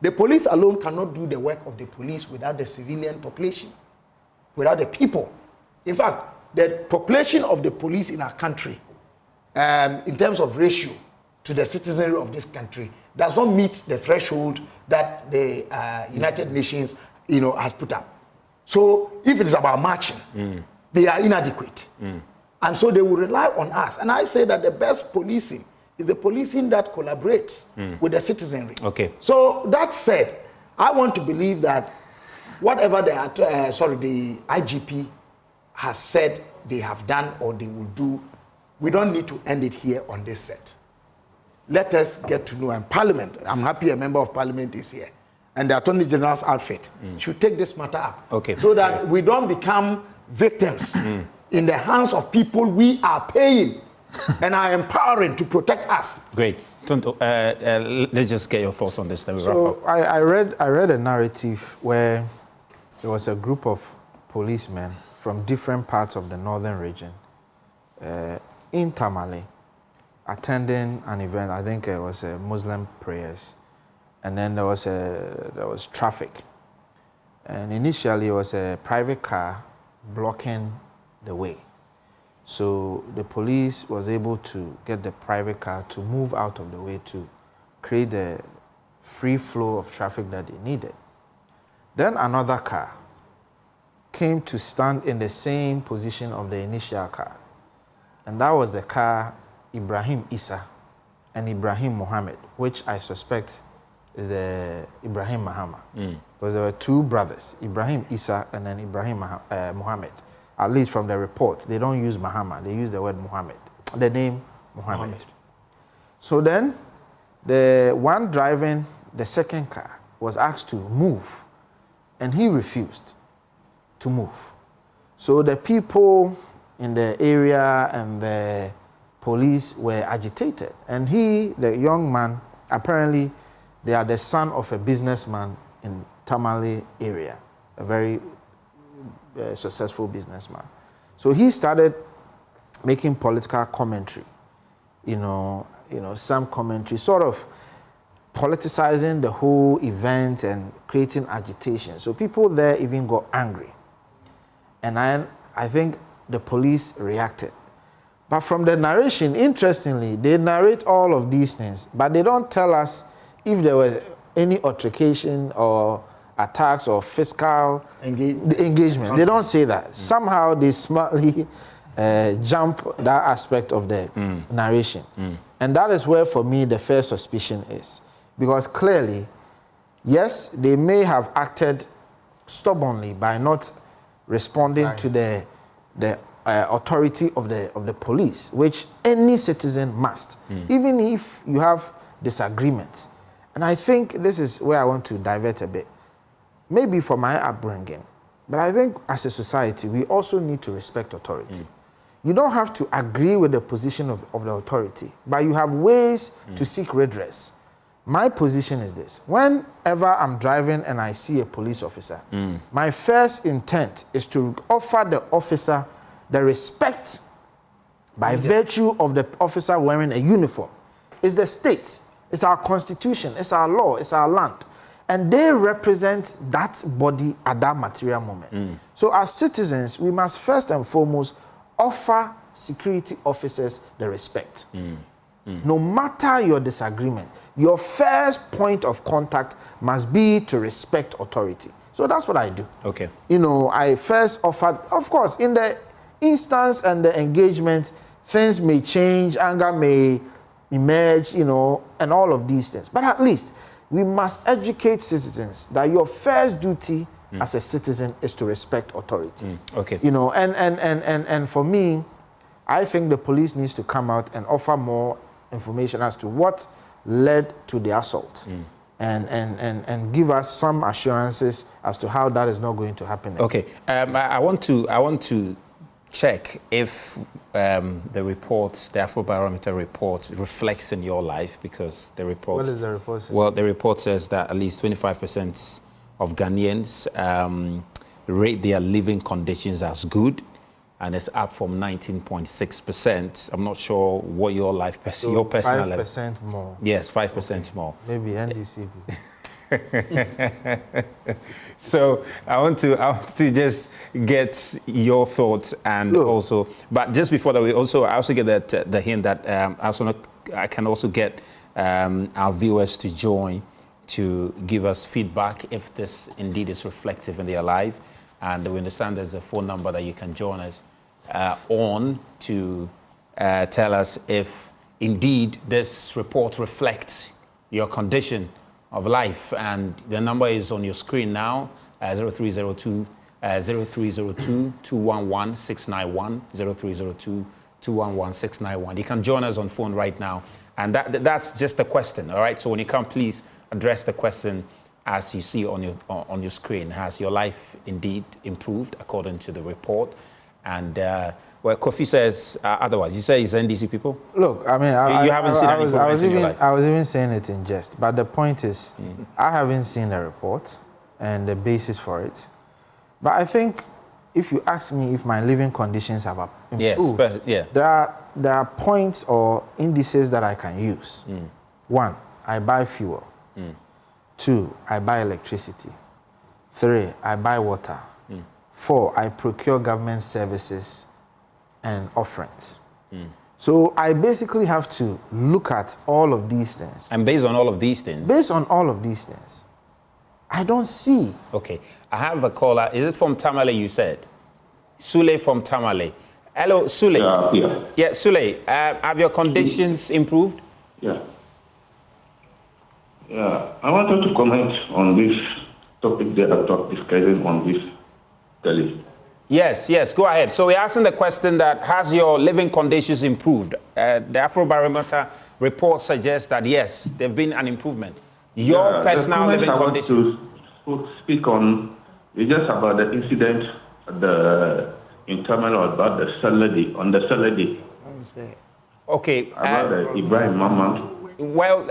The police alone cannot do the work of the police without the civilian population, without the people. In fact, the population of the police in our country, in terms of ratio to the citizenry of this country, does not meet the threshold that the United Nations, has put up. So if it is about marching, they are inadequate. And so they will rely on us. And I say that the best policing is the policing that collaborates with the citizenry. Okay. So that said, I want to believe that whatever the IGP has said they have done or they will do, we don't need to end it here on this set. Let us get to know, and Parliament, I'm happy a member of Parliament is here, and the Attorney General's outfit should take this matter up. Okay. So that we don't become victims in the hands of people we are paying and are empowering to protect us. Great. Tonto, let's just get your thoughts on this. Then we wrap So up. I read a narrative where there was a group of policemen from different parts of the northern region in Tamale attending an event. I think it was a Muslim prayers, and then there was traffic, and initially it was a private car blocking the way. So the police was able to get the private car to move out of the way to create the free flow of traffic that they needed. Then another car came to stand in the same position of the initial car. And that was the car Ibrahim Issa and Ibrahim Mohammed, which I suspect is the Ibrahim Mahama. Because there were two brothers, Ibrahim Issa and then Ibrahim Mohammed. At least from the report, they don't use Mahama, they use the word Mohammed, the name Mohammed. So then, the one driving the second car was asked to move, and he refused to move. So the people in the area and the police were agitated. And he, the young man, apparently they are the son of a businessman in Tamale area, a very successful businessman. So he started making political commentary, some commentary, sort of politicizing the whole event and creating agitation. So people there even got angry. And I think the police reacted. But from the narration, interestingly, they narrate all of these things, but they don't tell us if there was any altercation or attacks or fiscal engagement. They don't say that. Somehow they smartly jump that aspect of the narration. And that is where, for me, the first suspicion is. Because clearly, yes, they may have acted stubbornly by not responding to the authority of the police, which any citizen must, even if you have disagreements. And I think this is where I want to divert a bit. Maybe for my upbringing, but I think as a society, we also need to respect authority. you don't have to agree with the position of the authority, but you have ways to seek redress. My position is this. Whenever I'm driving and I see a police officer, my first intent is to offer the officer the respect by virtue of the officer wearing a uniform. It's the state, it's our constitution, it's our law, it's our land. And they represent that body at that material moment. So as citizens, we must first and foremost offer security officers the respect. No matter your disagreement, your first point of contact must be to respect authority. So that's what I do. Okay. You know, I first offered, of course, in the instance and the engagement, things may change, anger may emerge, you know, and all of these things. But at least we must educate citizens that your first duty as a citizen is to respect authority. Okay. You know, and for me, I think the police needs to come out and offer more information as to what led to the assault. And give us some assurances as to how that is not going to happen again. Okay. I want to check if the report, the Afrobarometer report, reflects in your life, because the report... What does the report say? Well, the report says that at least 25% of Ghanaians rate their living conditions as good, and it's up from 19.6%. I'm not sure what your life, So your personal level. 5% more. Yes, 5% more. Maybe NDC. So I want to just get your thoughts, and also, but just before that, I also get the hint that I can also get our viewers to join to give us feedback if this indeed is reflective in their life, and we understand there's a phone number that you can join us on to tell us if indeed this report reflects your condition of life, and the number is on your screen now, 0302 211 691, 0302 211 691. You can join us on phone right now, and that's just a question, all right? So when you come, please address the question as you see on your screen. Has your life indeed improved according to the report? And well, Kofi says otherwise. You say it's NDC people? Look, I mean, you haven't seen any improvement in your life. I was even saying it in jest, but the point is, I haven't seen the report and the basis for it. But I think if you ask me if my living conditions have improved, there are points or indices that I can use. 1, I buy fuel. 2, I buy electricity. 3, I buy water. 4, I procure government services and offerings. So I basically have to look at all of these things. And based on all of these things? Based on all of these things, I don't see. Okay. I have a caller. Is it from Tamale, you said? Sule from Tamale. Hello, Sule. Yeah, Sule, have your conditions improved? Yeah. I wanted to comment on this topic that I talked discussing on this tele. Yes, go ahead. So we're asking the question that, has your living conditions improved? The Afrobarometer report suggests that yes, there've been an improvement. Your personal living conditions. I want to speak on is just about the incident, in terminal about the Saturday, on the Saturday. Okay. About the Ibrahim Mahama. Well,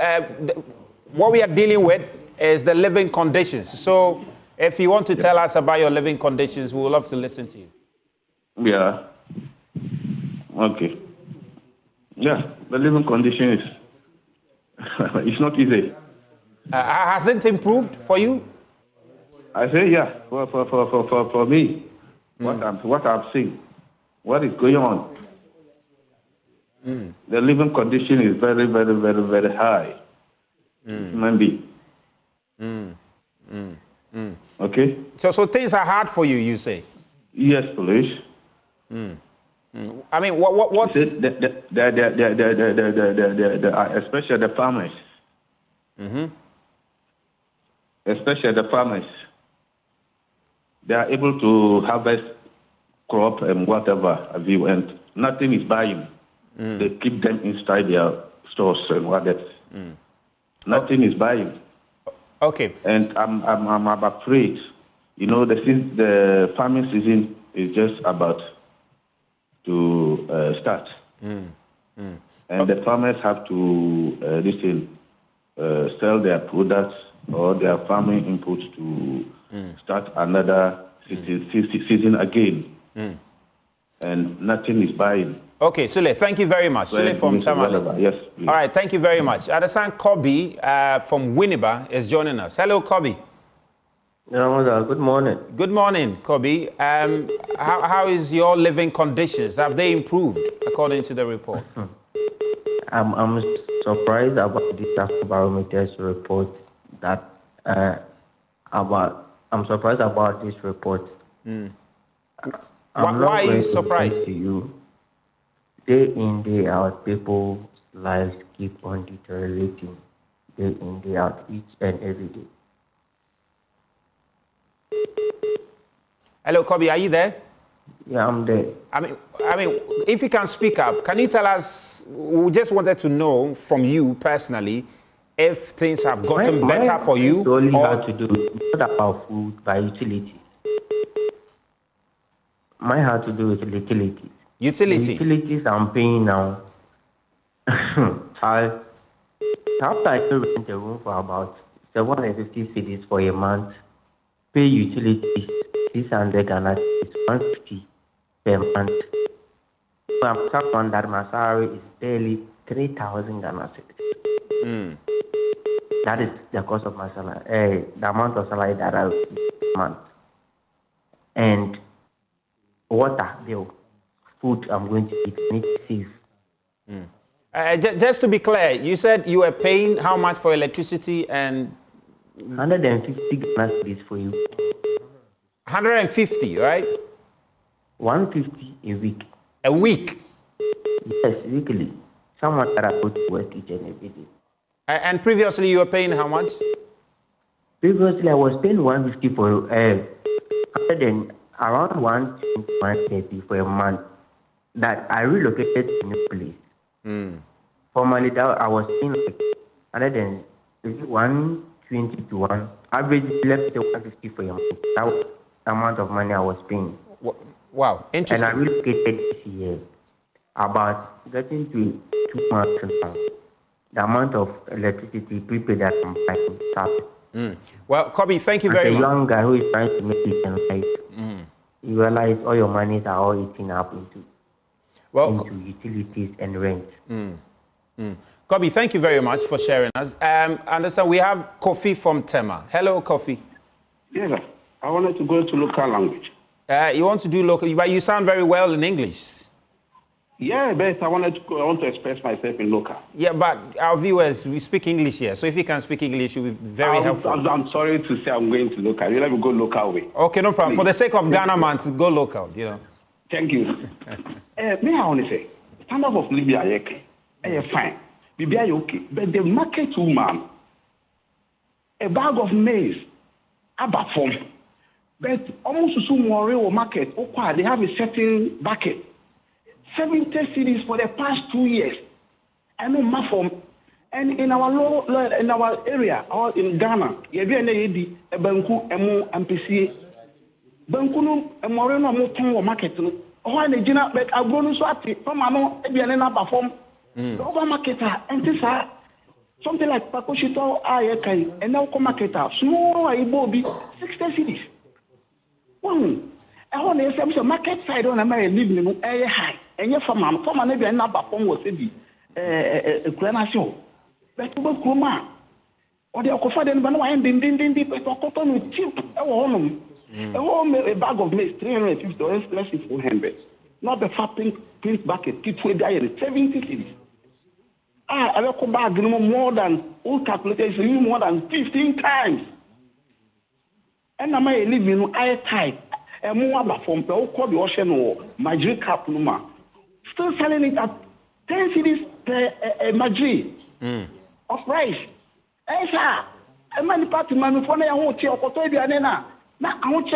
what we are dealing with is the living conditions. So if you want to tell us about your living conditions, we would love to listen to you. Yeah. Okay. Yeah, the living condition is it's not easy. Has it improved for you? I say yeah. For me, what I've seen, what is going on. The living condition is very, very, very, very high. Maybe. Okay. So things are hard for you, you say? Yes, please. I mean, what? Especially the farmers. Especially the farmers. They are able to harvest crop and whatever have you, and nothing is buying. They keep them inside their stores and whatever. Nothing is buying. Okay. And I'm afraid, you know, the farming season is just about to start. And the farmers have to sell their products or their farming inputs to start another season again. And nothing is buying. Okay, Sule, thank you very much. Sule from Tamale. Yes, please. All right, thank you very much. I understand Kobi from Winneba is joining us. Hello, Kobi. Good morning. Good morning, Kobi. How is your living conditions? Have they improved according to the report? I'm surprised about this Afrobarometer's report. I'm surprised about this report. Why are you surprised? To you, day in, day out, people's lives keep on deteriorating. Day in, day out, each and every day. Hello, Kobi, are you there? Yeah, I'm there. I mean, if you can speak up, can you tell us? We just wanted to know from you personally if things have gotten better for you. It only had to do not about food, but utilities. Mine had to do with utilities. Utilities? The utilities I'm paying now. After I rent a room for about 750 cedis for a month, pay utilities 600 Ghana, 150 per month. So I'm stuck on that. My salary is barely 3,000 Ghana cedis. That is the cost of my salary, the amount of salary that I receive this month. And water bill, food I'm going to eat, need to save. Just to be clear, you said you were paying how much for electricity and 150 Ghana cedis for you. 150, right? 150 a week. A week? Yes, weekly. Someone that I go to work each and every day. And previously you were paying how much? Previously I was paying 150 for then around 130 for a month. That I relocated to a new place. Formerly that I was paying like 120 to 1 average left 150 for a month. That was the amount of money I was paying. Wow, interesting. And I relocated this year about getting to 2 months now. The amount of electricity prepaid that I'm paying started. Well, Kobi, thank you very much. A young guy who is trying to make it in life, you realize all your monies are all eating up into utilities and rent. Kobi, thank you very much for sharing us. Understand we have Kofi from Tema. Hello, Kofi. Yes, sir. I wanted to go to local language. You want to do local, but you sound very well in English. Yeah, but I want to express myself in local. Yeah, but our viewers, we speak English here. So if you can speak English, it will be very helpful. I'm sorry to say I'm going to local. You let me go local way. Okay, no problem. Please. For the sake of Ghana man, to go local, you know. Thank you. May I only say, standard of Libya, fine. Libya, okay. But the market woman, a bag of maize, about form. But almost to more real market, they have a certain bucket. 70 cities for the past 2 years. I know Mafom. And in our area, or in Ghana, you have a Banku, Emu, MPCA. Banku, a Moreno, Moton, market. Oh, and the Gina, but I've grown so happy. From Mano, Ebiana perform. The over marketer, and this are something like Pacoshito, Ayakai, and now marketer. Small, I will 60 cities. One. I want to say, market side on American living high. And your farmer maybe a number from was a granation. But to go Kuma or the Okofa, then one didn't but cotton with cheap a bag of maize, $350 less than 400. Not the fat pink bucket, keep with diet, 70 cities. I will come back more than all calculations, more than 15 times. And I may live in air tight. And more from the ocean or Madrid Cap Numa. Still selling it at 10 cities per Madrid of rice. Hey, sir, a many party man for a hotel or Kotobianena. Now, I want to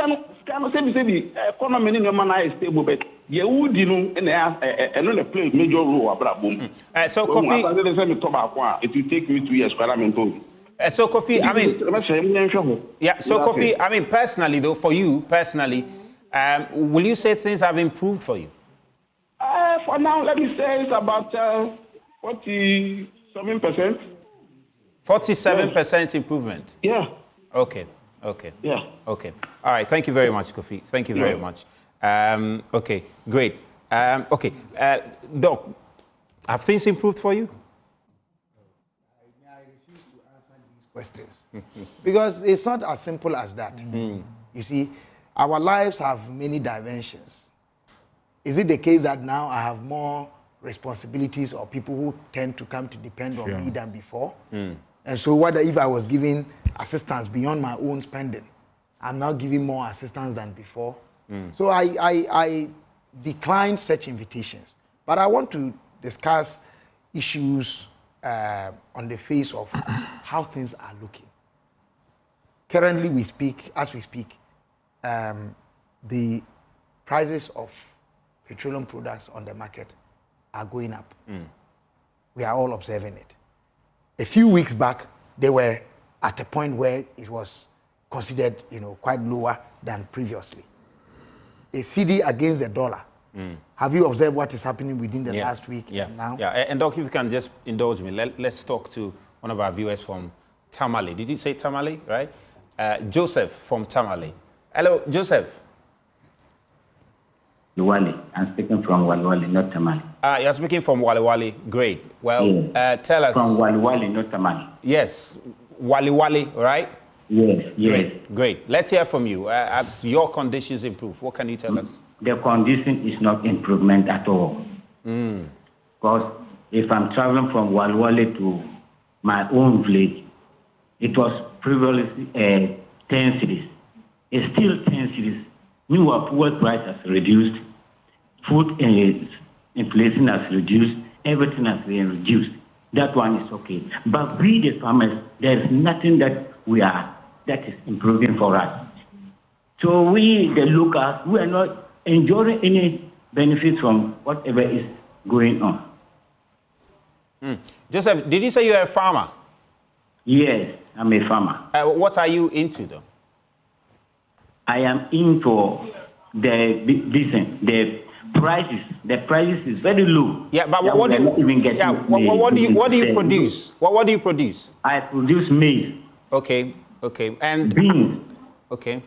say, economy in your man is stable, but you would know and another play major role about boom. So, Kofi, it will take me 2 years, but I'm told. So, Kofi, I mean, yeah, so, Kofi, I mean, personally, though, for you, personally, will you say things have improved for you? for now, let me say it's about 47%. 47% improvement. Yeah. Okay. Yeah. Okay. All right. Thank you very much, Kofi. Thank you very much. Okay. Great. Okay. Doc, have things improved for you? I refuse to answer these questions because it's not as simple as that. You see, our lives have many dimensions. Is it the case that now I have more responsibilities or people who tend to come to depend on me than before? And so what if I was giving assistance beyond my own spending? I'm now giving more assistance than before. So I declined such invitations. But I want to discuss issues on the face of how things are looking. Currently, as we speak, the prices of petroleum products on the market are going up. We are all observing it. A few weeks back, they were at a point where it was considered, quite lower than previously. A CD against the dollar. Have you observed what is happening within the last week now? Yeah, and Doc, if you can just indulge me, let's talk to one of our viewers from Tamale. Did you say Tamale, right? Joseph from Tamale. Hello, Joseph. Walewale. I'm speaking from Walewale, not Tamale. You're speaking from Walewale. Great. Well, tell us. From Walewale, not Tamale. Yes, Walewale, right? Yes. Great. Let's hear from you. Have your conditions improved? What can you tell us? The condition is not improvement at all. Because if I'm traveling from Walewale to my own village, it was previously 10 cities. It's still 10 cities. New fuel price has reduced, food inflation has reduced, everything has been reduced. That one is okay. But we, the farmers, there is nothing that is improving for us. So we, the locals, we are not enjoying any benefits from whatever is going on. Joseph, did you say you're a farmer? Yes, I'm a farmer. What are you into, though? I am into the prices. The prices is very low. Yeah, but what do you even get? Yeah, what do you produce? What do you produce? I produce maize. Okay, and beans. Okay,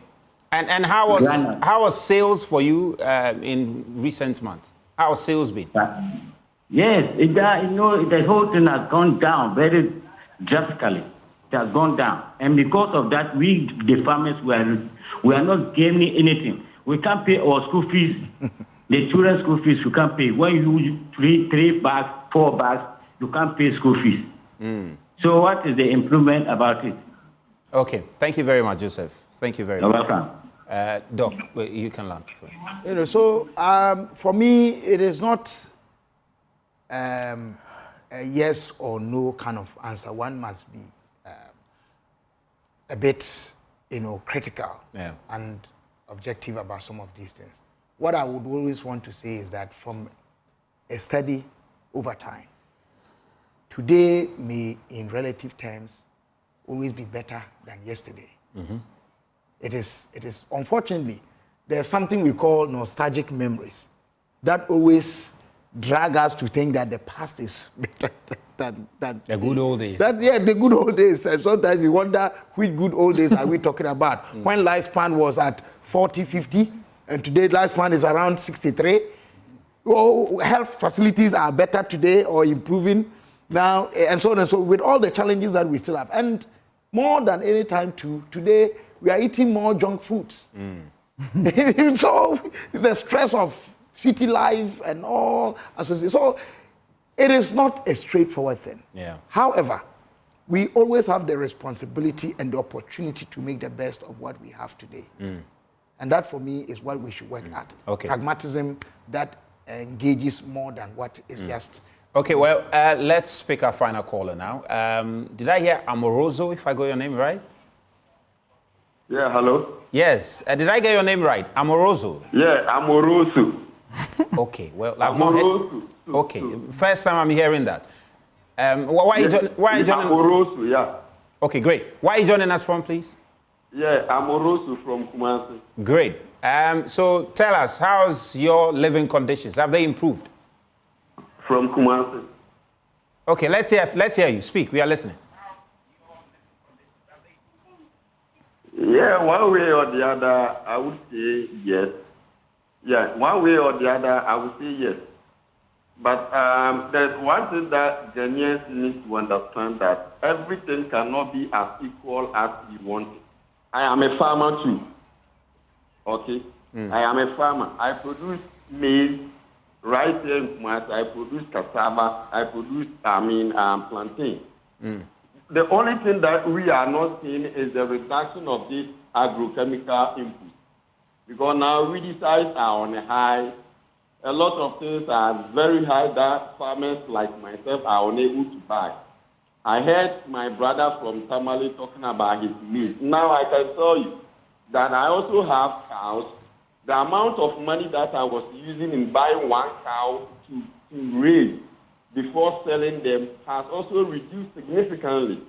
and how was sales for you in recent months? How has sales been? Yes, the whole thing has gone down very drastically. It has gone down, and because of that, we the farmers we are not gaining anything. We can't pay our school fees. The children's school fees we can't pay. When you use 3 bags, 4 bags, you can't pay school fees. So what is the improvement about it? Okay, thank you very much, Joseph. Thank you very much. You're welcome. Doc, you can learn. So for me, it is not a yes or no kind of answer. One must be a bit, critical and objective about some of these things. What I would always want to say is that from a study over time, today may, in relative terms, always be better than yesterday. It is unfortunately, there's something we call nostalgic memories that always drag us to think that the past is better than the good old days. The good old days. And sometimes you wonder which good old days are we talking about. When lifespan was at 40, 50, and today lifespan is around 63. Health facilities are better today or improving now, and so on and so on, with all the challenges that we still have. And more than any time today, we are eating more junk foods. So the stress of city life and all. So it is not a straightforward thing. However, we always have the responsibility and the opportunity to make the best of what we have today. And that, for me, is what we should work at. Pragmatism that engages more than what is just... Okay, well, let's pick our final caller now. Did I hear Amoroso, if I got your name right? Yeah, hello? Yes. Did I get your name right? Amoroso? Yeah, Amoroso. Okay, well, I've not heard... Okay, first time I'm hearing that. Why are you joining Amoroso, yeah. Okay, great. Why are you joining us from, please? Yeah, Amoroso from Kumasi. Great. So tell us, how's your living conditions? Have they improved? from Kumasi. Okay, let's hear you. Speak. We are listening. Yeah, one way or the other, I would say yes. Yeah, one way or the other, I would say yes. But there's one thing that Ghanaians need to understand, that everything cannot be as equal as we want it. I am a farmer too. Okay? I am a farmer. I produce maize right here in Kumasi. I produce cassava. I produce, plantain. The only thing that we are not seeing is the reduction of this agrochemical input. Because now weedicides are on a high. A lot of things are very high that farmers like myself are unable to buy. I heard my brother from Tamale talking about his meat. Now I can tell you that I also have cows. The amount of money that I was using in buying one cow to raise before selling them has also reduced significantly.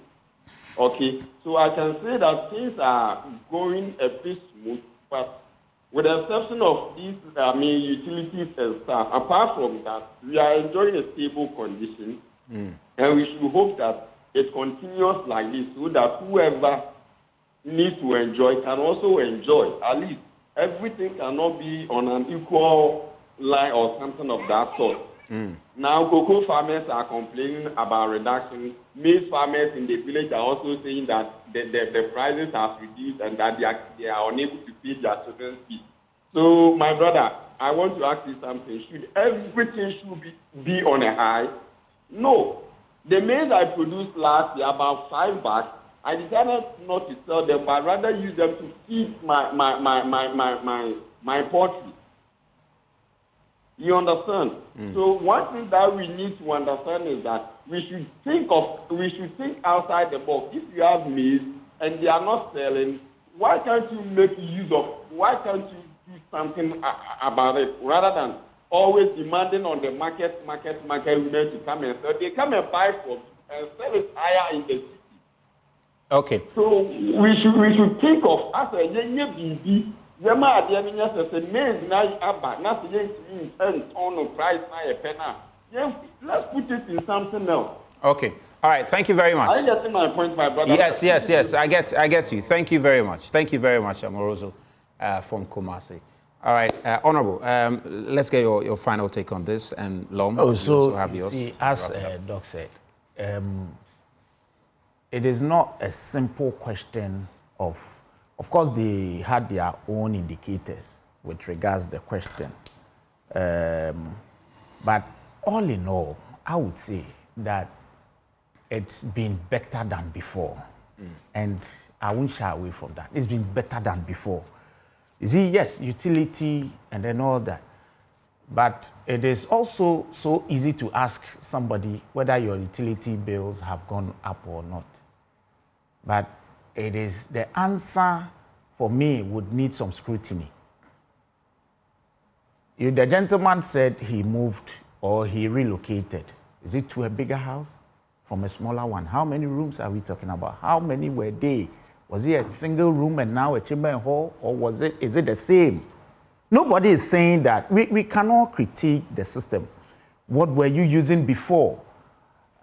Okay, so I can say that things are going a bit smooth, but with the exception of these, utilities and stuff, apart from that, we are enjoying a stable condition, and we should hope that it continues like this, so that whoever needs to enjoy can also enjoy. At least everything cannot be on an equal line or something of that sort. Now, cocoa farmers are complaining about reduction. Maize farmers in the village are also saying that the prices have reduced and that they are unable to feed their children's fees. So, my brother, I want to ask you something. Should everything be on a high? No. The maize I produced last year, about 5 bags, I decided not to sell them, but rather use them to feed my poultry. You understand? So one thing that we need to understand is that we should think outside the box. If you have maize and they are not selling, why can't you do something about it rather than always demanding on the market women to come and sell? They come and buy from you and sell it higher in the city. Okay. So we should think of as a young baby. Let's put it in something else. Okay. All right. Thank you very much. I get my point, my brother. Yes. I get you. Thank you very much. Thank you very much, Amoroso, from Kumasi. All right, Honorable, let's get your final take on this, and Lom, you also so have yours. see, as Doc said, it is not a simple question of course, they had their own indicators with regards to the question. But all in all, I would say that it's been better than before. And I won't shy away from that. It's been better than before. You see, yes, utility and then all that. But it is also so easy to ask somebody whether your utility bills have gone up or not. But it is the answer for me would need some scrutiny. The gentleman said he moved or he relocated. Is it to a bigger house from a smaller one? How many rooms are we talking about? How many were they? Was it a single room and now a chamber and hall, or is it the same? Nobody is saying that. We cannot critique the system. What were you using before?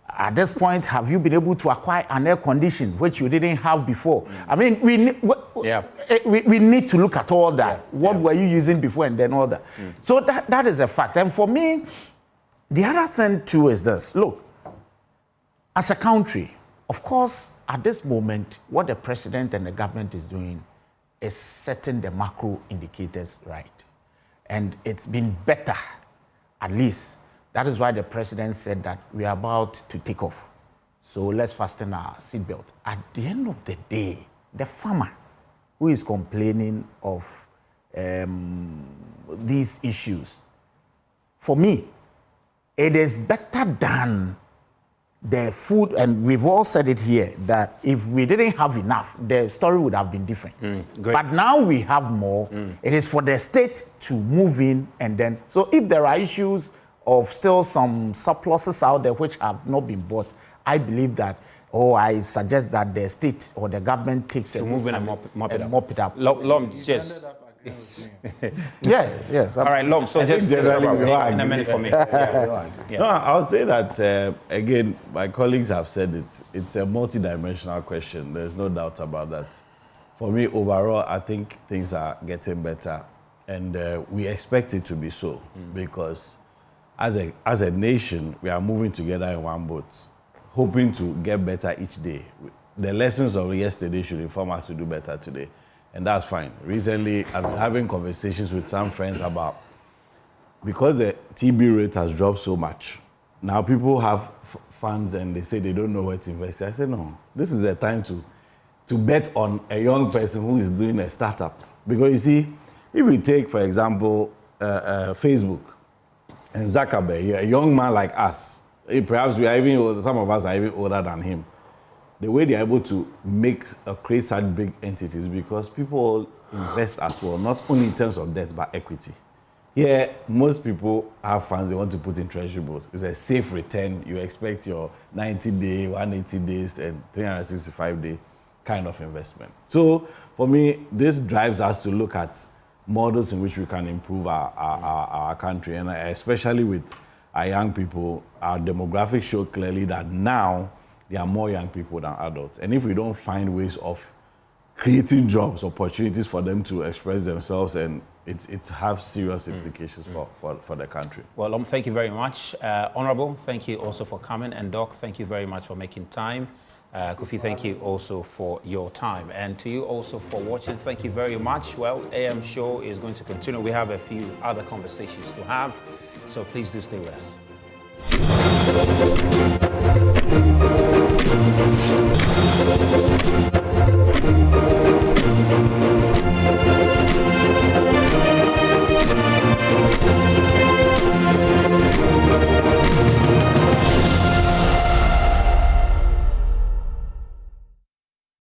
At this point, have you been able to acquire an air condition, which you didn't have before? I mean, we need to look at all that. What were you using before and then all that? So that is a fact. And for me, the other thing too is this. Look, as a country, of course, at this moment, what the president and the government is doing is setting the macro indicators right. And it's been better, at least. That is why the president said that we are about to take off. So let's fasten our seatbelt. At the end of the day, the farmer who is complaining of these issues, for me, it is better than the food, and we've all said it here, that if we didn't have enough, the story would have been different. But now we have more. It is for the state to move in, and then, so if there are issues of still some surpluses out there which have not been bought, I believe that, I suggest that the state or the government takes to move in and mop it up. Mop it up. Lom, Yes. All right, Lom, so just in a minute for me. No, I'll say that, again, my colleagues have said it. It's a multidimensional question. There's no doubt about that. For me, overall, I think things are getting better. And we expect it to be so because as a nation, we are moving together in one boat, hoping to get better each day. The lessons of yesterday should inform us to do better today. And that's fine. Recently, I've been having conversations with some friends about, because the TB rate has dropped so much, now people have funds and they say they don't know where to invest. I said, no, this is a time to bet on a young person who is doing a startup. Because you see, if we take, for example, Facebook and Zuckerberg, a young man like us, perhaps we are even older, some of us are even older than him. The way they're able to create such big entities because people invest as well, not only in terms of debt, but equity. Here, most people have funds they want to put in treasury bills. It's a safe return. You expect your 90-day, 180 days, and 365-day kind of investment. So, for me, this drives us to look at models in which we can improve our country, and especially with our young people, our demographics show clearly that now there are more young people than adults. And if we don't find ways of creating jobs, opportunities for them to express themselves, and it have serious implications for the country. Well, thank you very much. Honorable, thank you also for coming. And Doc, thank you very much for making time. Kofi, thank you also for your time. And to you also for watching, thank you very much. Well, AM Show is going to continue. We have a few other conversations to have, so please do stay with us.